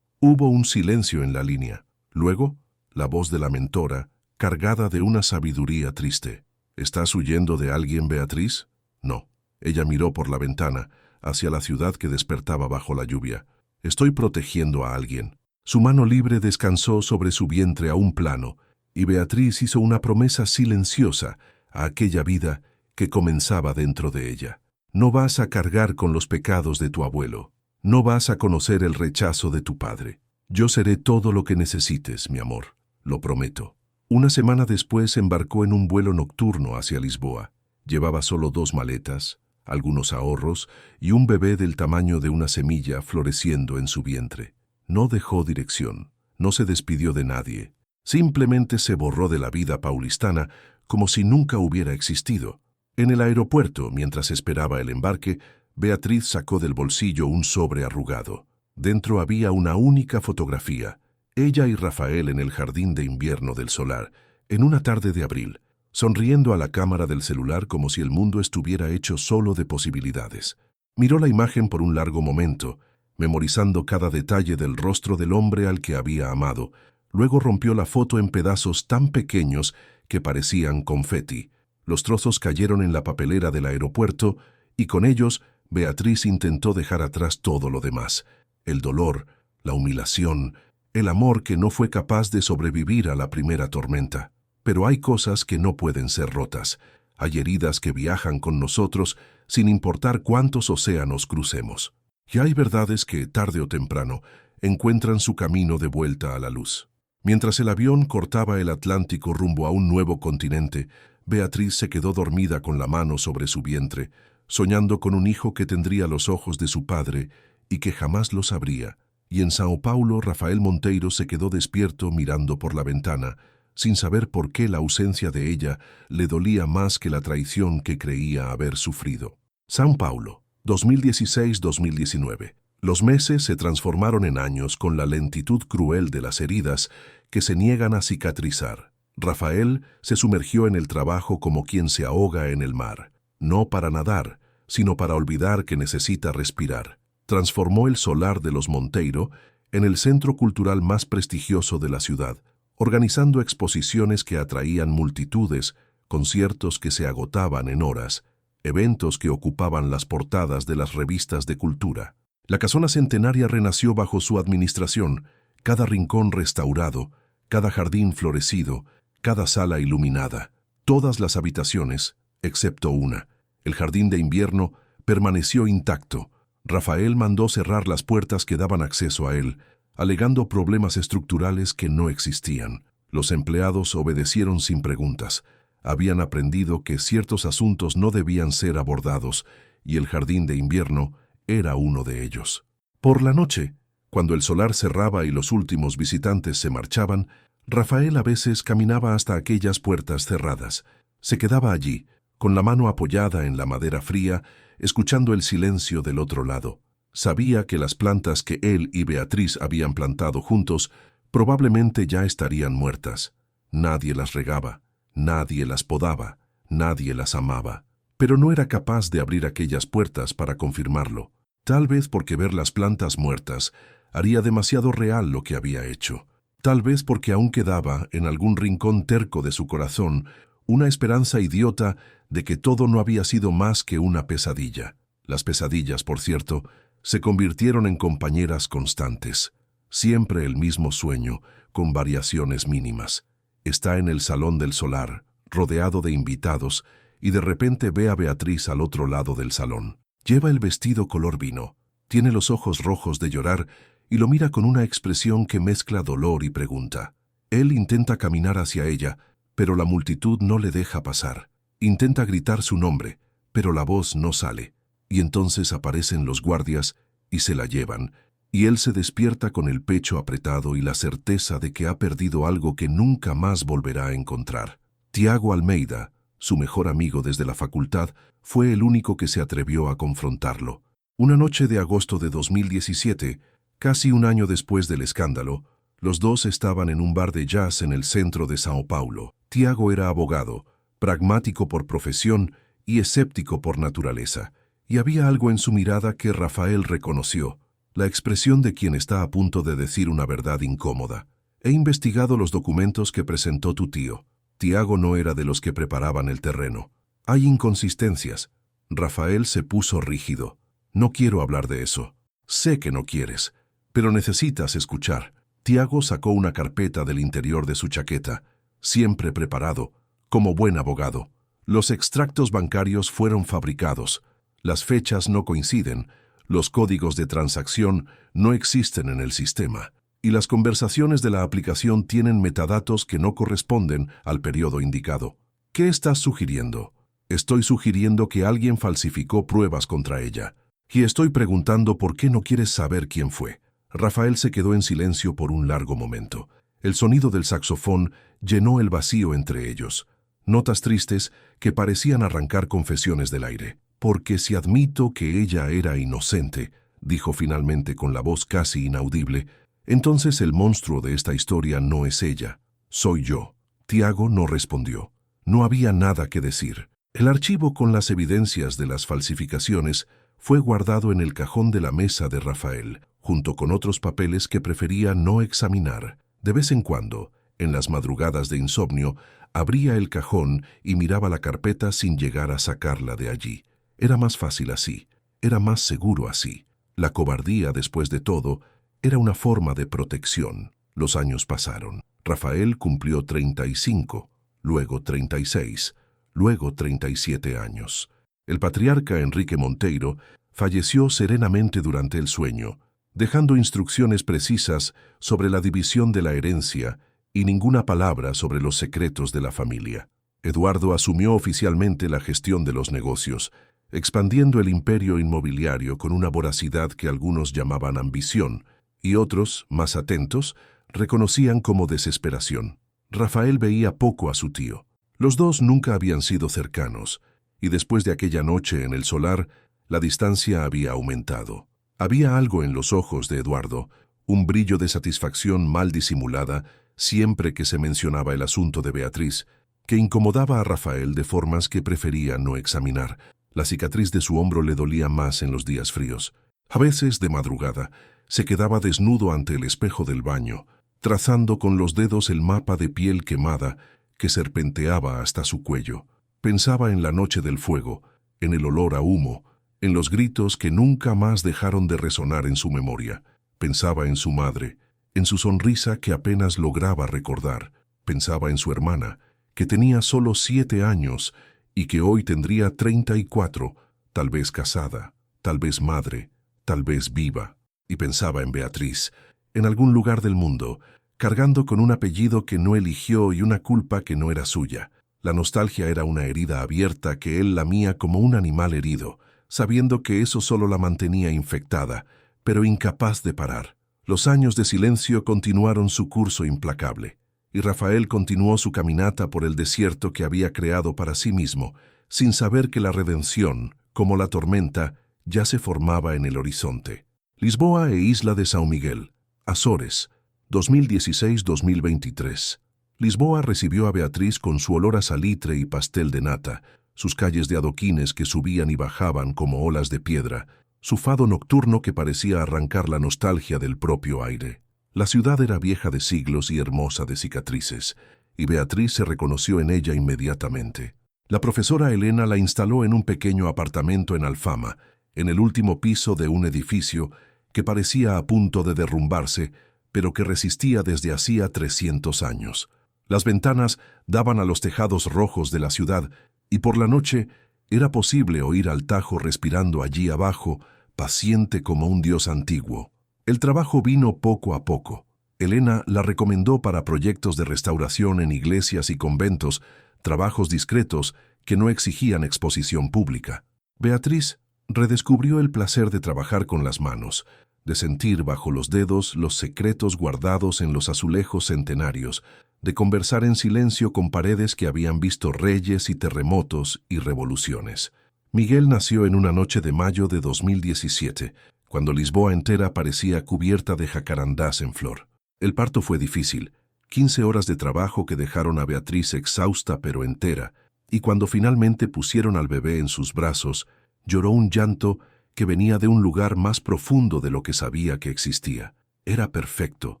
Hubo un silencio en la línea. Luego, la voz de la mentora, cargada de una sabiduría triste. ¿Estás huyendo de alguien, Beatriz? No. Ella miró por la ventana, hacia la ciudad que despertaba bajo la lluvia. Estoy protegiendo a alguien. Su mano libre descansó sobre su vientre a un plano, y Beatriz hizo una promesa silenciosa a aquella vida que comenzaba dentro de ella. No vas a cargar con los pecados de tu abuelo. No vas a conocer el rechazo de tu padre. Yo seré todo lo que necesites, mi amor. Lo prometo. Una semana después embarcó en un vuelo nocturno hacia Lisboa. Llevaba solo 2 maletas, algunos ahorros y un bebé del tamaño de una semilla floreciendo en su vientre. No dejó dirección, no se despidió de nadie. Simplemente se borró de la vida paulistana como si nunca hubiera existido. En el aeropuerto, mientras esperaba el embarque, Beatriz sacó del bolsillo un sobre arrugado. Dentro había una única fotografía, ella y Rafael en el jardín de invierno del solar, en una tarde de abril, sonriendo a la cámara del celular como si el mundo estuviera hecho solo de posibilidades. Miró la imagen por un largo momento, memorizando cada detalle del rostro del hombre al que había amado. Luego rompió la foto en pedazos tan pequeños que parecían confeti. Los trozos cayeron en la papelera del aeropuerto y con ellos Beatriz intentó dejar atrás todo lo demás. El dolor, la humillación, el amor que no fue capaz de sobrevivir a la primera tormenta. Pero hay cosas que no pueden ser rotas. Hay heridas que viajan con nosotros sin importar cuántos océanos crucemos. Y hay verdades que, tarde o temprano, encuentran su camino de vuelta a la luz. Mientras el avión cortaba el Atlántico rumbo a un nuevo continente, Beatriz se quedó dormida con la mano sobre su vientre, soñando con un hijo que tendría los ojos de su padre y que jamás lo sabría. Y en São Paulo, Rafael Monteiro se quedó despierto mirando por la ventana, sin saber por qué la ausencia de ella le dolía más que la traición que creía haber sufrido. São Paulo, 2016-2019. Los meses se transformaron en años con la lentitud cruel de las heridas que se niegan a cicatrizar. Rafael se sumergió en el trabajo como quien se ahoga en el mar, no para nadar, sino para olvidar que necesita respirar. Transformó el solar de los Monteiro en el centro cultural más prestigioso de la ciudad, organizando exposiciones que atraían multitudes, conciertos que se agotaban en horas, eventos que ocupaban las portadas de las revistas de cultura. La casona centenaria renació bajo su administración, cada rincón restaurado, cada jardín florecido, cada sala iluminada. Todas las habitaciones, excepto una, el jardín de invierno, permaneció intacto. Rafael mandó cerrar las puertas que daban acceso a él, alegando problemas estructurales que no existían. Los empleados obedecieron sin preguntas. Habían aprendido que ciertos asuntos no debían ser abordados, y el jardín de invierno era uno de ellos. Por la noche, cuando el solar cerraba y los últimos visitantes se marchaban, Rafael a veces caminaba hasta aquellas puertas cerradas. Se quedaba allí, con la mano apoyada en la madera fría, escuchando el silencio del otro lado. Sabía que las plantas que él y Beatriz habían plantado juntos probablemente ya estarían muertas. Nadie las regaba, nadie las podaba, nadie las amaba. Pero no era capaz de abrir aquellas puertas para confirmarlo. Tal vez porque ver las plantas muertas haría demasiado real lo que había hecho. Tal vez porque aún quedaba, en algún rincón terco de su corazón, una esperanza idiota de que todo no había sido más que una pesadilla. Las pesadillas, por cierto, se convirtieron en compañeras constantes. Siempre el mismo sueño, con variaciones mínimas. Está en el salón del solar, rodeado de invitados, y de repente ve a Beatriz al otro lado del salón. Lleva el vestido color vino, tiene los ojos rojos de llorar y lo mira con una expresión que mezcla dolor y pregunta. Él intenta caminar hacia ella, pero la multitud no le deja pasar. Intenta gritar su nombre, pero la voz no sale. y entonces aparecen los guardias y se la llevan, y él se despierta con el pecho apretado y la certeza de que ha perdido algo que nunca más volverá a encontrar. Tiago Almeida, su mejor amigo desde la facultad, fue el único que se atrevió a confrontarlo. Una noche de agosto de 2017, casi un año después del escándalo, los dos estaban en un bar de jazz en el centro de Sao Paulo. Tiago era abogado, pragmático por profesión y escéptico por naturaleza, y había algo en su mirada que Rafael reconoció, la expresión de quien está a punto de decir una verdad incómoda. He investigado los documentos que presentó tu tío. Tiago no era de los que preparaban el terreno. Hay inconsistencias. Rafael se puso rígido. No quiero hablar de eso. Sé que no quieres, pero necesitas escuchar. Tiago sacó una carpeta del interior de su chaqueta, siempre preparado, como buen abogado. Los extractos bancarios fueron fabricados. Las fechas no coinciden, los códigos de transacción no existen en el sistema, y las conversaciones de la aplicación tienen metadatos que no corresponden al periodo indicado. ¿Qué estás sugiriendo? Estoy sugiriendo que alguien falsificó pruebas contra ella. Y estoy preguntando por qué no quieres saber quién fue. Rafael se quedó en silencio por un largo momento. El sonido del saxofón llenó el vacío entre ellos. Notas tristes que parecían arrancar confesiones del aire. Porque si admito que ella era inocente, dijo finalmente con la voz casi inaudible, entonces el monstruo de esta historia no es ella, soy yo. Tiago no respondió. No había nada que decir. El archivo con las evidencias de las falsificaciones fue guardado en el cajón de la mesa de Rafael, junto con otros papeles que prefería no examinar. De vez en cuando, en las madrugadas de insomnio, abría el cajón y miraba la carpeta sin llegar a sacarla de allí. Era más fácil así, era más seguro así. La cobardía, después de todo, era una forma de protección. Los años pasaron. Rafael cumplió 35, luego 36, luego 37 años. El patriarca Enrique Monteiro falleció serenamente durante el sueño, dejando instrucciones precisas sobre la división de la herencia y ninguna palabra sobre los secretos de la familia. Eduardo asumió oficialmente la gestión de los negocios, expandiendo el imperio inmobiliario con una voracidad que algunos llamaban ambición, y otros, más atentos, reconocían como desesperación. Rafael veía poco a su tío. Los dos nunca habían sido cercanos, y después de aquella noche en el solar, la distancia había aumentado. Había algo en los ojos de Eduardo, un brillo de satisfacción mal disimulada siempre que se mencionaba el asunto de Beatriz, que incomodaba a Rafael de formas que prefería no examinar. La cicatriz de su hombro le dolía más en los días fríos. A veces, de madrugada, se quedaba desnudo ante el espejo del baño, trazando con los dedos el mapa de piel quemada que serpenteaba hasta su cuello. Pensaba en la noche del fuego, en el olor a humo, en los gritos que nunca más dejaron de resonar en su memoria. Pensaba en su madre, en su sonrisa que apenas lograba recordar. Pensaba en su hermana, que tenía solo 7 años y que hoy tendría 34, tal vez casada, tal vez madre, tal vez viva. Y pensaba en Beatriz, en algún lugar del mundo, cargando con un apellido que no eligió y una culpa que no era suya. La nostalgia era una herida abierta que él lamía como un animal herido, sabiendo que eso solo la mantenía infectada, pero incapaz de parar. Los años de silencio continuaron su curso implacable, y Rafael continuó su caminata por el desierto que había creado para sí mismo, sin saber que la redención, como la tormenta, ya se formaba en el horizonte. Lisboa e Isla de São Miguel, Azores, 2016-2023. Lisboa recibió a Beatriz con su olor a salitre y pastel de nata, sus calles de adoquines que subían y bajaban como olas de piedra, su fado nocturno que parecía arrancar la nostalgia del propio aire. La ciudad era vieja de siglos y hermosa de cicatrices, y Beatriz se reconoció en ella inmediatamente. La profesora Elena la instaló en un pequeño apartamento en Alfama, en el último piso de un edificio que parecía a punto de derrumbarse, pero que resistía desde hacía 300 años. Las ventanas daban a los tejados rojos de la ciudad, y por la noche era posible oír al Tajo respirando allí abajo, paciente como un dios antiguo. El trabajo vino poco a poco. Elena la recomendó para proyectos de restauración en iglesias y conventos, trabajos discretos que no exigían exposición pública. Beatriz Redescubrió el placer de trabajar con las manos, de sentir bajo los dedos los secretos guardados en los azulejos centenarios, de conversar en silencio con paredes que habían visto reyes y terremotos y revoluciones. Miguel nació en una noche de mayo de 2017, cuando Lisboa entera parecía cubierta de jacarandás en flor. El parto fue difícil, 15 horas de trabajo que dejaron a Beatriz exhausta pero entera, y cuando finalmente pusieron al bebé en sus brazos, lloró un llanto que venía de un lugar más profundo de lo que sabía que existía. Era perfecto,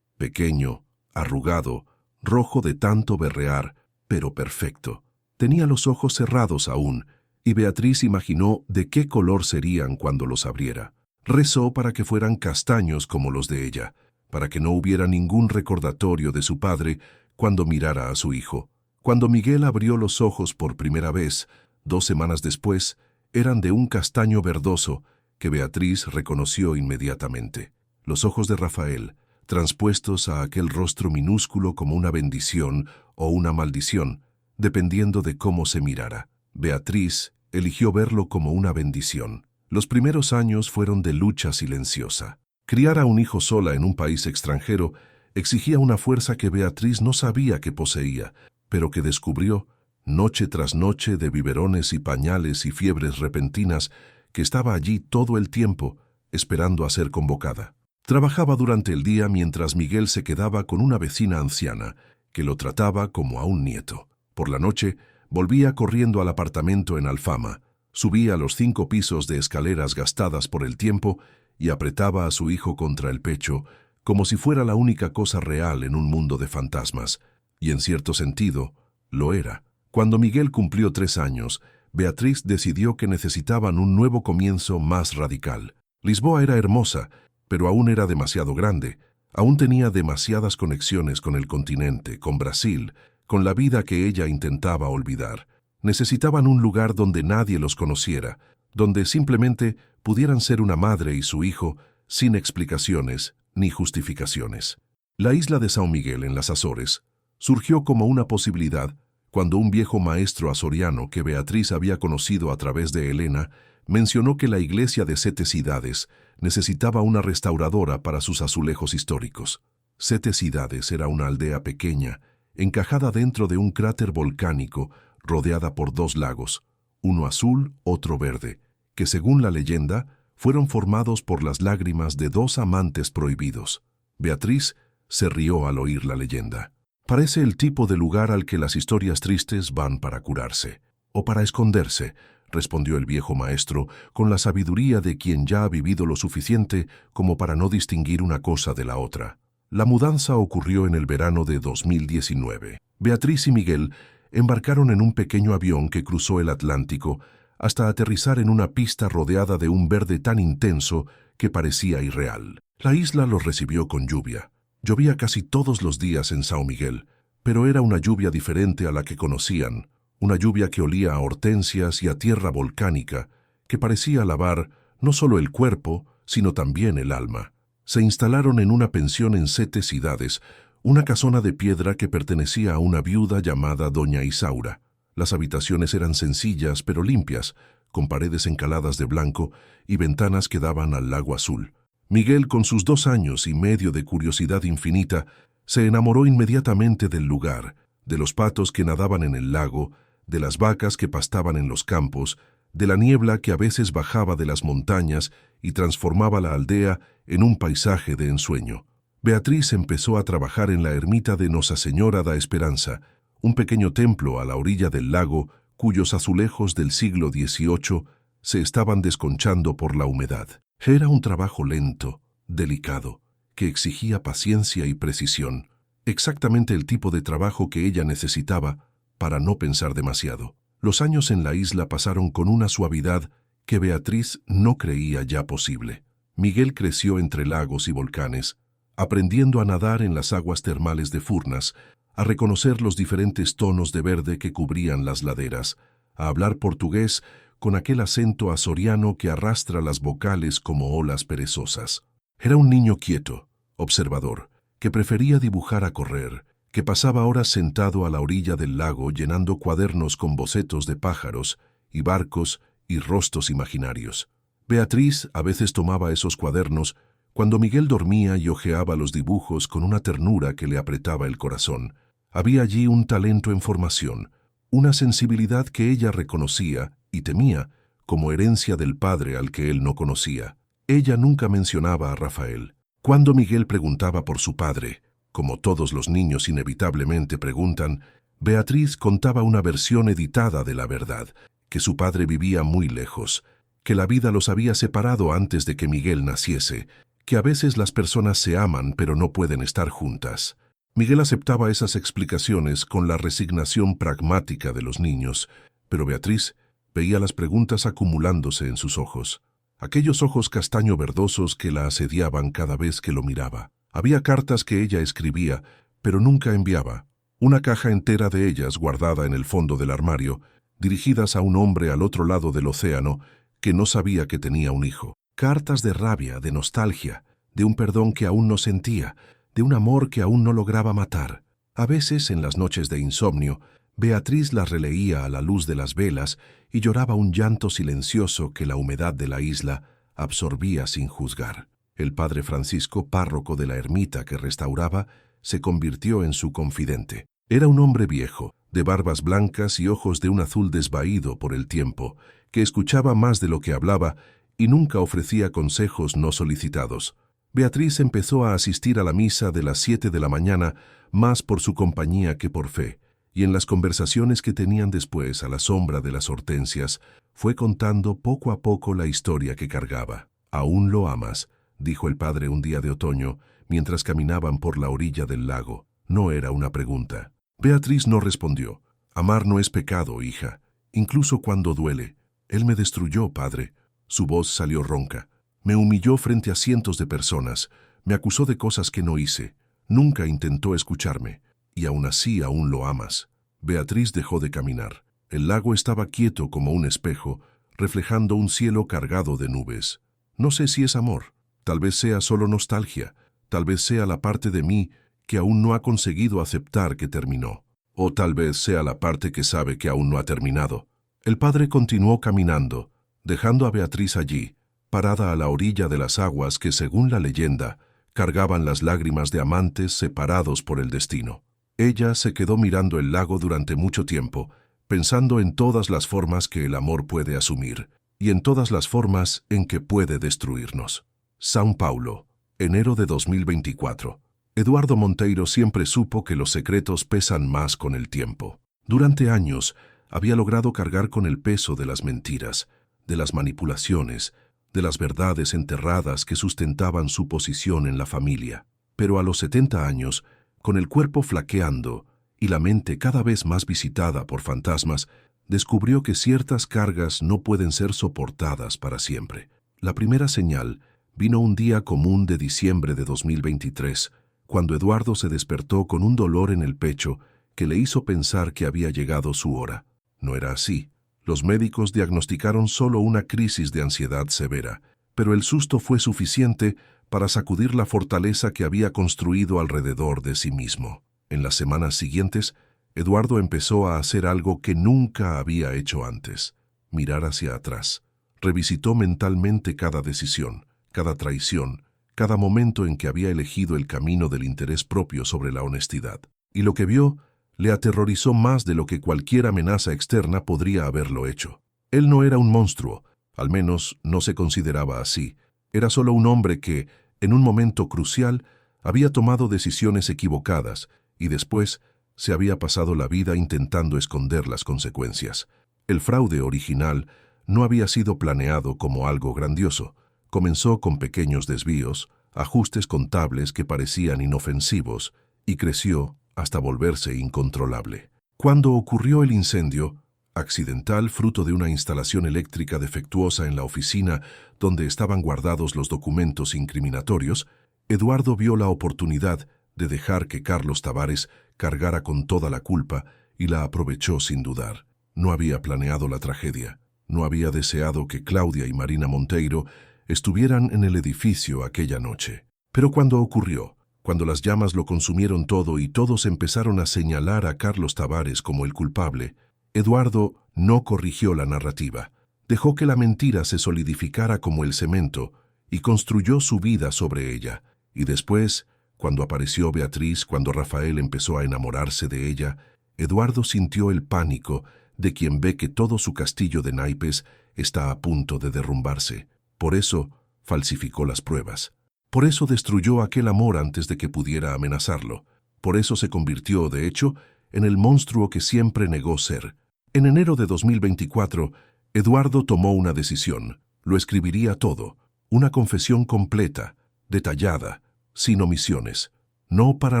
pequeño, arrugado, rojo de tanto berrear, pero perfecto. Tenía los ojos cerrados aún, y Beatriz imaginó de qué color serían cuando los abriera. Rezó para que fueran castaños como los de ella, para que no hubiera ningún recordatorio de su padre cuando mirara a su hijo. Cuando Miguel abrió los ojos por primera vez, 2 semanas después, eran de un castaño verdoso que Beatriz reconoció inmediatamente. Los ojos de Rafael, transpuestos a aquel rostro minúsculo como una bendición o una maldición, dependiendo de cómo se mirara. Beatriz eligió verlo como una bendición. Los primeros años fueron de lucha silenciosa. Criar a un hijo sola en un país extranjero exigía una fuerza que Beatriz no sabía que poseía, pero que descubrió, noche tras noche de biberones y pañales y fiebres repentinas, que estaba allí todo el tiempo, esperando a ser convocada. Trabajaba durante el día mientras Miguel se quedaba con una vecina anciana, que lo trataba como a un nieto. Por la noche, volvía corriendo al apartamento en Alfama, subía los 5 pisos de escaleras gastadas por el tiempo y apretaba a su hijo contra el pecho, como si fuera la única cosa real en un mundo de fantasmas, y en cierto sentido, lo era. Cuando Miguel cumplió 3 años, Beatriz decidió que necesitaban un nuevo comienzo más radical. Lisboa era hermosa, pero aún era demasiado grande. Aún tenía demasiadas conexiones con el continente, con Brasil, con la vida que ella intentaba olvidar. Necesitaban un lugar donde nadie los conociera, donde simplemente pudieran ser una madre y su hijo, sin explicaciones ni justificaciones. La isla de São Miguel, en las Azores, surgió como una posibilidad cuando un viejo maestro azoriano que Beatriz había conocido a través de Elena mencionó que la iglesia de 7 Cidades necesitaba una restauradora para sus azulejos históricos. 7 Cidades era una aldea pequeña, encajada dentro de un cráter volcánico, rodeada por 2 lagos, uno azul, otro verde, que según la leyenda, fueron formados por las lágrimas de 2 amantes prohibidos. Beatriz se rió al oír la leyenda. Parece el tipo de lugar al que las historias tristes van para curarse, o para esconderse, respondió el viejo maestro, con la sabiduría de quien ya ha vivido lo suficiente como para no distinguir una cosa de la otra. La mudanza ocurrió en el verano de 2019. Beatriz y Miguel embarcaron en un pequeño avión que cruzó el Atlántico hasta aterrizar en una pista rodeada de un verde tan intenso que parecía irreal. La isla los recibió con lluvia. Llovía casi todos los días en São Miguel, pero era una lluvia diferente a la que conocían, una lluvia que olía a hortensias y a tierra volcánica, que parecía lavar no solo el cuerpo, sino también el alma. Se instalaron en una pensión en 7 Cidades, una casona de piedra que pertenecía a una viuda llamada Doña Isaura. Las habitaciones eran sencillas pero limpias, con paredes encaladas de blanco y ventanas que daban al lago azul. Miguel, con sus 2 años y medio de curiosidad infinita, se enamoró inmediatamente del lugar, de los patos que nadaban en el lago, de las vacas que pastaban en los campos, de la niebla que a veces bajaba de las montañas y transformaba la aldea en un paisaje de ensueño. Beatriz empezó a trabajar en la ermita de Nossa Señora da Esperanza, un pequeño templo a la orilla del lago cuyos azulejos del siglo XVIII se estaban desconchando por la humedad. Era un trabajo lento, delicado, que exigía paciencia y precisión, exactamente el tipo de trabajo que ella necesitaba para no pensar demasiado. Los años en la isla pasaron con una suavidad que Beatriz no creía ya posible. Miguel creció entre lagos y volcanes, aprendiendo a nadar en las aguas termales de Furnas, a reconocer los diferentes tonos de verde que cubrían las laderas, a hablar portugués con aquel acento azoriano que arrastra las vocales como olas perezosas. Era un niño quieto, observador, que prefería dibujar a correr, que pasaba horas sentado a la orilla del lago llenando cuadernos con bocetos de pájaros y barcos y rostros imaginarios. Beatriz a veces tomaba esos cuadernos cuando Miguel dormía y hojeaba los dibujos con una ternura que le apretaba el corazón. Había allí un talento en formación, una sensibilidad que ella reconocía y temía como herencia del padre al que él no conocía. Ella nunca mencionaba a Rafael. Cuando Miguel preguntaba por su padre, como todos los niños inevitablemente preguntan, Beatriz contaba una versión editada de la verdad, que su padre vivía muy lejos, que la vida los había separado antes de que Miguel naciese, que a veces las personas se aman pero no pueden estar juntas. Miguel aceptaba esas explicaciones con la resignación pragmática de los niños, pero Beatriz veía las preguntas acumulándose en sus ojos, aquellos ojos castaño verdosos que la asediaban cada vez que lo miraba. Había cartas que ella escribía, pero nunca enviaba, una caja entera de ellas guardada en el fondo del armario, dirigidas a un hombre al otro lado del océano que no sabía que tenía un hijo. Cartas de rabia, de nostalgia, de un perdón que aún no sentía, de un amor que aún no lograba matar. A veces, en las noches de insomnio, Beatriz las releía a la luz de las velas y lloraba un llanto silencioso que la humedad de la isla absorbía sin juzgar. El padre Francisco, párroco de la ermita que restauraba, se convirtió en su confidente. Era un hombre viejo, de barbas blancas y ojos de un azul desvaído por el tiempo, que escuchaba más de lo que hablaba y nunca ofrecía consejos no solicitados. Beatriz empezó a asistir a la misa de las 7 de la mañana más por su compañía que por fe, y en las conversaciones que tenían después a la sombra de las hortensias, fue contando poco a poco la historia que cargaba. «Aún lo amas», dijo el padre un día de otoño, mientras caminaban por la orilla del lago. No era una pregunta. Beatriz no respondió. «Amar no es pecado, hija, incluso cuando duele. Él me destruyó, padre». Su voz salió ronca. «Me humilló frente a cientos de personas, me acusó de cosas que no hice, nunca intentó escucharme, y aún así aún lo amas». Beatriz dejó de caminar. El lago estaba quieto como un espejo, reflejando un cielo cargado de nubes. No sé si es amor, tal vez sea solo nostalgia, tal vez sea la parte de mí que aún no ha conseguido aceptar que terminó, o tal vez sea la parte que sabe que aún no ha terminado. El padre continuó caminando, dejando a Beatriz allí, parada a la orilla de las aguas que, según la leyenda, cargaban las lágrimas de amantes separados por el destino. Ella se quedó mirando el lago durante mucho tiempo, pensando en todas las formas que el amor puede asumir, y en todas las formas en que puede destruirnos. São Paulo, enero de 2024. Eduardo Monteiro siempre supo que los secretos pesan más con el tiempo. Durante años, había logrado cargar con el peso de las mentiras, de las manipulaciones, de las verdades enterradas que sustentaban su posición en la familia. Pero a los 70 años, con el cuerpo flaqueando y la mente cada vez más visitada por fantasmas, descubrió que ciertas cargas no pueden ser soportadas para siempre. La primera señal vino un día común de diciembre de 2023, cuando Eduardo se despertó con un dolor en el pecho que le hizo pensar que había llegado su hora. No era así. Los médicos diagnosticaron solo una crisis de ansiedad severa, pero el susto fue suficiente para sacudir la fortaleza que había construido alrededor de sí mismo. En las semanas siguientes, Eduardo empezó a hacer algo que nunca había hecho antes: mirar hacia atrás. Revisitó mentalmente cada decisión, cada traición, cada momento en que había elegido el camino del interés propio sobre la honestidad. Y lo que vio le aterrorizó más de lo que cualquier amenaza externa podría haberlo hecho. Él no era un monstruo, al menos no se consideraba así. Era solo un hombre que, en un momento crucial, había tomado decisiones equivocadas y después se había pasado la vida intentando esconder las consecuencias. El fraude original no había sido planeado como algo grandioso. Comenzó con pequeños desvíos, ajustes contables que parecían inofensivos, y creció hasta volverse incontrolable. Cuando ocurrió el incendio, accidental fruto de una instalación eléctrica defectuosa en la oficina donde estaban guardados los documentos incriminatorios, Eduardo vio la oportunidad de dejar que Carlos Tavares cargara con toda la culpa y la aprovechó sin dudar. No había planeado la tragedia, no había deseado que Claudia y Marina Monteiro estuvieran en el edificio aquella noche. Pero cuando ocurrió, cuando las llamas lo consumieron todo y todos empezaron a señalar a Carlos Tavares como el culpable, Eduardo no corrigió la narrativa. Dejó que la mentira se solidificara como el cemento y construyó su vida sobre ella. Y después, cuando apareció Beatriz, cuando Rafael empezó a enamorarse de ella, Eduardo sintió el pánico de quien ve que todo su castillo de naipes está a punto de derrumbarse. Por eso falsificó las pruebas. Por eso destruyó aquel amor antes de que pudiera amenazarlo. Por eso se convirtió, de hecho, en el monstruo que siempre negó ser. En enero de 2024, Eduardo tomó una decisión. Lo escribiría todo. Una confesión completa, detallada, sin omisiones. No para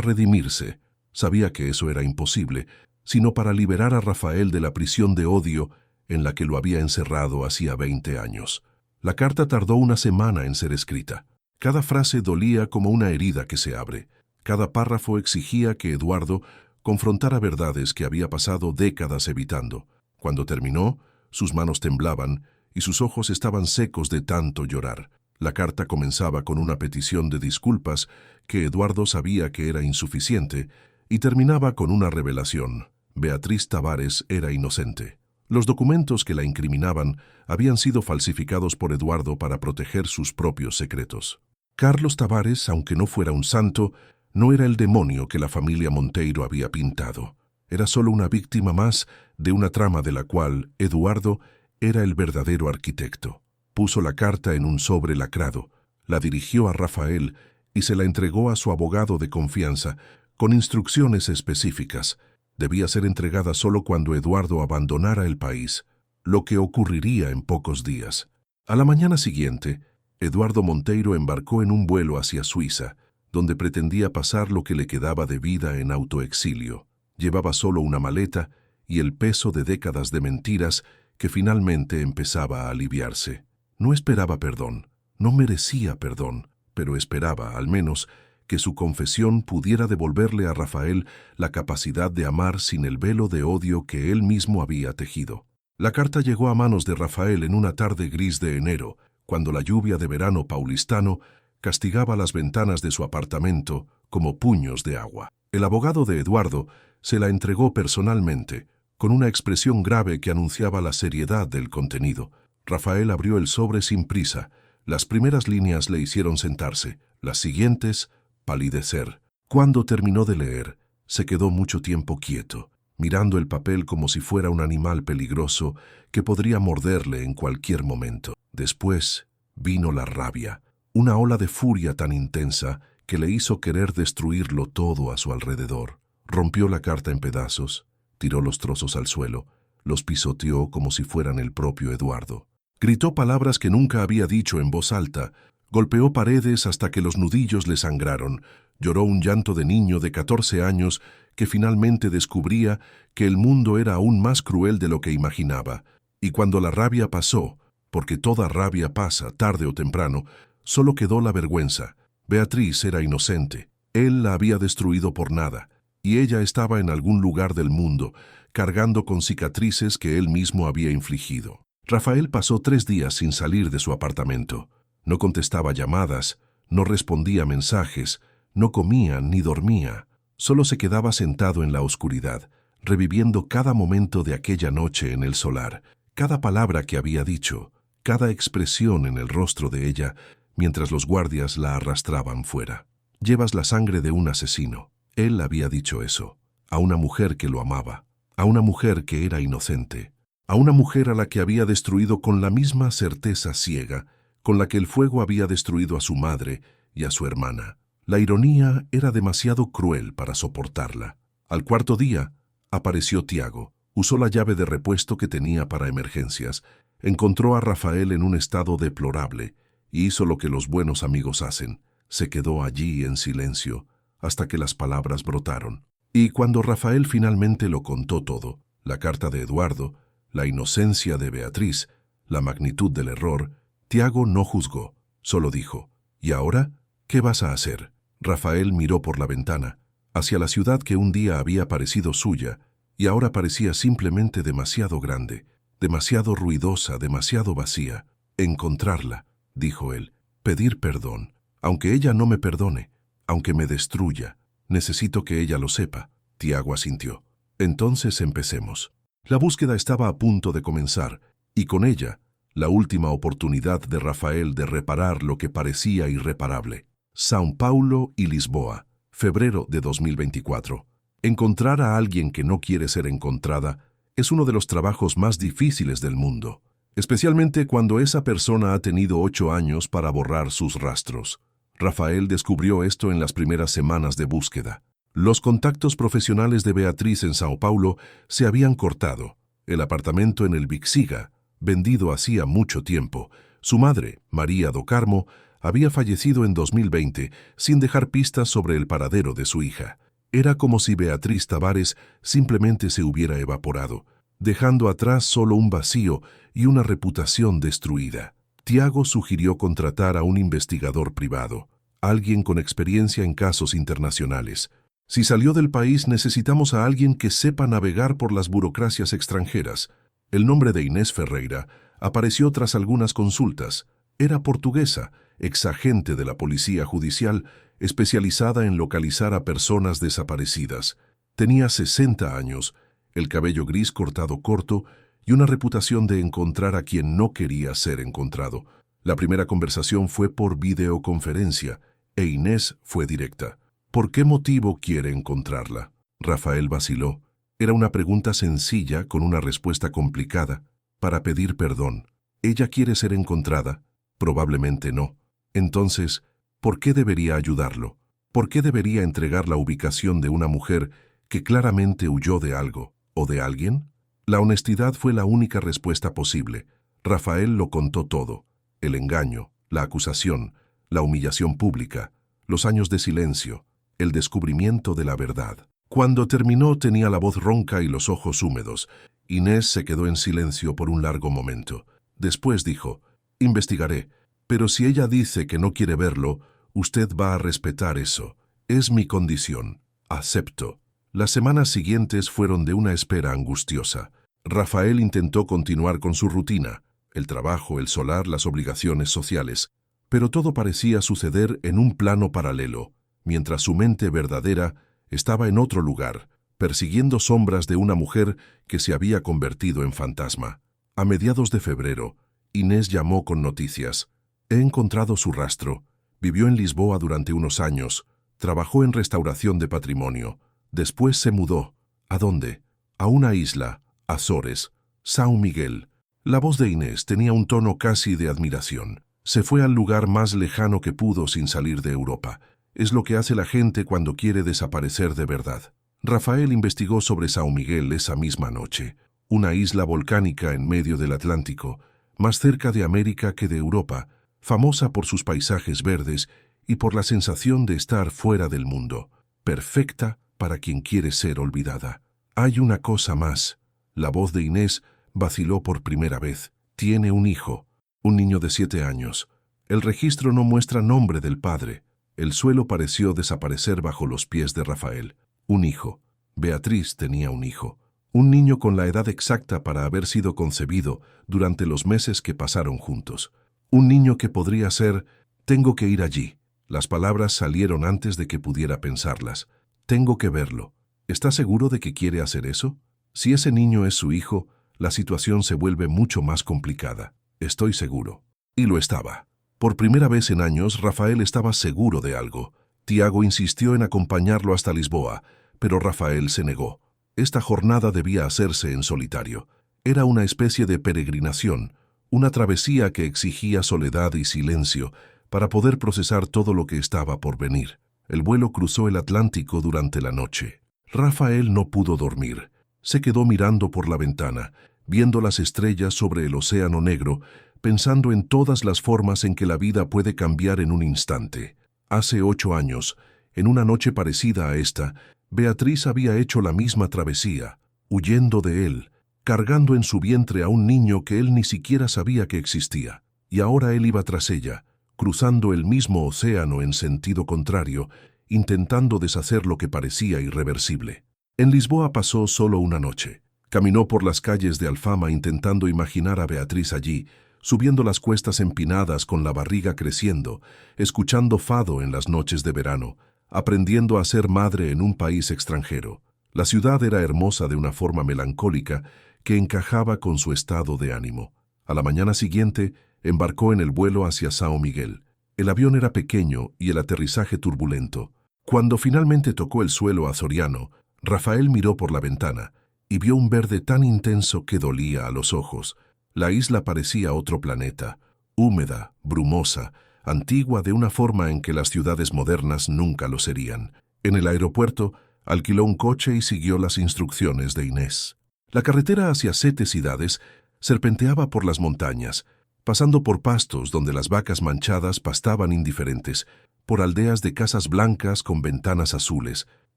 redimirse, sabía que eso era imposible, sino para liberar a Rafael de la prisión de odio en la que lo había encerrado hacía 20 años. La carta tardó una semana en ser escrita. Cada frase dolía como una herida que se abre. Cada párrafo exigía que Eduardo confrontara verdades que había pasado décadas evitando. Cuando terminó, sus manos temblaban y sus ojos estaban secos de tanto llorar. La carta comenzaba con una petición de disculpas que Eduardo sabía que era insuficiente y terminaba con una revelación. Beatriz Tavares era inocente. Los documentos que la incriminaban habían sido falsificados por Eduardo para proteger sus propios secretos. Carlos Tavares, aunque no fuera un santo, no era el demonio que la familia Monteiro había pintado. Era solo una víctima más de una trama de la cual Eduardo era el verdadero arquitecto. Puso la carta en un sobre lacrado, la dirigió a Rafael y se la entregó a su abogado de confianza, con instrucciones específicas. Debía ser entregada solo cuando Eduardo abandonara el país, lo que ocurriría en pocos días. A la mañana siguiente, Eduardo Monteiro embarcó en un vuelo hacia Suiza, donde pretendía pasar lo que le quedaba de vida en autoexilio. Llevaba solo una maleta y el peso de décadas de mentiras que finalmente empezaba a aliviarse. No esperaba perdón, no merecía perdón, pero esperaba, al menos, que su confesión pudiera devolverle a Rafael la capacidad de amar sin el velo de odio que él mismo había tejido. La carta llegó a manos de Rafael en una tarde gris de enero, cuando la lluvia de verano paulistano castigaba las ventanas de su apartamento como puños de agua. El abogado de Eduardo se la entregó personalmente, con una expresión grave que anunciaba la seriedad del contenido. Rafael abrió el sobre sin prisa. Las primeras líneas le hicieron sentarse, las siguientes, palidecer. Cuando terminó de leer, se quedó mucho tiempo quieto, mirando el papel como si fuera un animal peligroso que podría morderle en cualquier momento. Después vino la rabia, una ola de furia tan intensa que le hizo querer destruirlo todo a su alrededor. Rompió la carta en pedazos, tiró los trozos al suelo, los pisoteó como si fueran el propio Eduardo. Gritó palabras que nunca había dicho en voz alta, golpeó paredes hasta que los nudillos le sangraron, lloró un llanto de niño de 14 años que finalmente descubría que el mundo era aún más cruel de lo que imaginaba. Y cuando la rabia pasó, porque toda rabia pasa tarde o temprano, solo quedó la vergüenza. Beatriz era inocente, él la había destruido por nada, y ella estaba en algún lugar del mundo, cargando con cicatrices que él mismo había infligido. Rafael pasó 3 días sin salir de su apartamento. No contestaba llamadas, no respondía mensajes, no comía ni dormía. Solo se quedaba sentado en la oscuridad, reviviendo cada momento de aquella noche en el solar, cada palabra que había dicho, cada expresión en el rostro de ella, mientras los guardias la arrastraban fuera. Llevas la sangre de un asesino. Él había dicho eso, a una mujer que lo amaba, a una mujer que era inocente, a una mujer a la que había destruido con la misma certeza ciega con la que el fuego había destruido a su madre y a su hermana. La ironía era demasiado cruel para soportarla. Al 4.º día, apareció Tiago. Usó la llave de repuesto que tenía para emergencias. Encontró a Rafael en un estado deplorable y hizo lo que los buenos amigos hacen. Se quedó allí en silencio hasta que las palabras brotaron. Y cuando Rafael finalmente lo contó todo, la carta de Eduardo, la inocencia de Beatriz, la magnitud del error, Tiago no juzgó, solo dijo, ¿y ahora qué vas a hacer? Rafael miró por la ventana, hacia la ciudad que un día había parecido suya y ahora parecía simplemente demasiado grande, demasiado ruidosa, demasiado vacía. Encontrarla, dijo él, pedir perdón, aunque ella no me perdone, aunque me destruya, necesito que ella lo sepa. Tiago asintió. Entonces empecemos. La búsqueda estaba a punto de comenzar, y con ella, la última oportunidad de Rafael de reparar lo que parecía irreparable. São Paulo y Lisboa, febrero de 2024. Encontrar a alguien que no quiere ser encontrada es uno de los trabajos más difíciles del mundo, especialmente cuando esa persona ha tenido 8 años para borrar sus rastros. Rafael descubrió esto en las primeras semanas de búsqueda. Los contactos profesionales de Beatriz en São Paulo se habían cortado. El apartamento en el Bixiga, vendido hacía mucho tiempo. Su madre, María do Carmo, había fallecido en 2020 sin dejar pistas sobre el paradero de su hija. Era como si Beatriz Tavares simplemente se hubiera evaporado, dejando atrás solo un vacío y una reputación destruida. Tiago sugirió contratar a un investigador privado, alguien con experiencia en casos internacionales. Si salió del país, necesitamos a alguien que sepa navegar por las burocracias extranjeras. El nombre de Inés Ferreira apareció tras algunas consultas. Era portuguesa, exagente de la Policía Judicial, especializada en localizar a personas desaparecidas. Tenía 60 años, el cabello gris cortado corto y una reputación de encontrar a quien no quería ser encontrado. La primera conversación fue por videoconferencia e Inés fue directa. ¿Por qué motivo quiere encontrarla? Rafael vaciló. Era una pregunta sencilla con una respuesta complicada. Para pedir perdón. ¿Ella quiere ser encontrada? Probablemente no. Entonces, ¿por qué debería ayudarlo? ¿Por qué debería entregar la ubicación de una mujer que claramente huyó de algo o de alguien? La honestidad fue la única respuesta posible. Rafael lo contó todo. El engaño, la acusación, la humillación pública, los años de silencio, el descubrimiento de la verdad. Cuando terminó tenía la voz ronca y los ojos húmedos. Inés se quedó en silencio por un largo momento. Después dijo, investigaré, pero si ella dice que no quiere verlo, usted va a respetar eso. Es mi condición. Acepto. Las semanas siguientes fueron de una espera angustiosa. Rafael intentó continuar con su rutina, el trabajo, el solar, las obligaciones sociales, pero todo parecía suceder en un plano paralelo, mientras su mente verdadera estaba en otro lugar, persiguiendo sombras de una mujer que se había convertido en fantasma. A mediados de febrero, Inés llamó con noticias. He encontrado su rastro. Vivió en Lisboa durante unos años. Trabajó en restauración de patrimonio. Después se mudó. ¿A dónde? A una isla, Azores, São Miguel. La voz de Inés tenía un tono casi de admiración. Se fue al lugar más lejano que pudo sin salir de Europa. Es lo que hace la gente cuando quiere desaparecer de verdad. Rafael investigó sobre São Miguel esa misma noche. Una isla volcánica en medio del Atlántico, más cerca de América que de Europa, famosa por sus paisajes verdes y por la sensación de estar fuera del mundo. Perfecta para quien quiere ser olvidada. Hay una cosa más. La voz de Inés vaciló por primera vez. Tiene un hijo, un niño de 7 años. El registro no muestra nombre del padre. El suelo pareció desaparecer bajo los pies de Rafael. Un hijo. Beatriz tenía un hijo. Un niño con la edad exacta para haber sido concebido durante los meses que pasaron juntos. Un niño que podría ser, tengo que ir allí. Las palabras salieron antes de que pudiera pensarlas. Tengo que verlo. ¿Está seguro de que quiere hacer eso? Si ese niño es su hijo, la situación se vuelve mucho más complicada. Estoy seguro. Y lo estaba. Por primera vez en años, Rafael estaba seguro de algo. Tiago insistió en acompañarlo hasta Lisboa, pero Rafael se negó. Esta jornada debía hacerse en solitario. Era una especie de peregrinación, una travesía que exigía soledad y silencio para poder procesar todo lo que estaba por venir. El vuelo cruzó el Atlántico durante la noche. Rafael no pudo dormir. Se quedó mirando por la ventana, viendo las estrellas sobre el océano negro, pensando en todas las formas en que la vida puede cambiar en un instante. Hace 8 años, en una noche parecida a esta, Beatriz había hecho la misma travesía, huyendo de él, cargando en su vientre a un niño que él ni siquiera sabía que existía. Y ahora él iba tras ella, cruzando el mismo océano en sentido contrario, intentando deshacer lo que parecía irreversible. En Lisboa pasó solo una noche. Caminó por las calles de Alfama intentando imaginar a Beatriz allí, subiendo las cuestas empinadas con la barriga creciendo, escuchando fado en las noches de verano, aprendiendo a ser madre en un país extranjero. La ciudad era hermosa de una forma melancólica que encajaba con su estado de ánimo. A la mañana siguiente, embarcó en el vuelo hacia São Miguel. El avión era pequeño y el aterrizaje turbulento. Cuando finalmente tocó el suelo azoriano, Rafael miró por la ventana y vio un verde tan intenso que dolía a los ojos. La isla parecía otro planeta, húmeda, brumosa, antigua de una forma en que las ciudades modernas nunca lo serían. En el aeropuerto, alquiló un coche y siguió las instrucciones de Inés. La carretera hacia Sete Cidades serpenteaba por las montañas, pasando por pastos donde las vacas manchadas pastaban indiferentes, por aldeas de casas blancas con ventanas azules,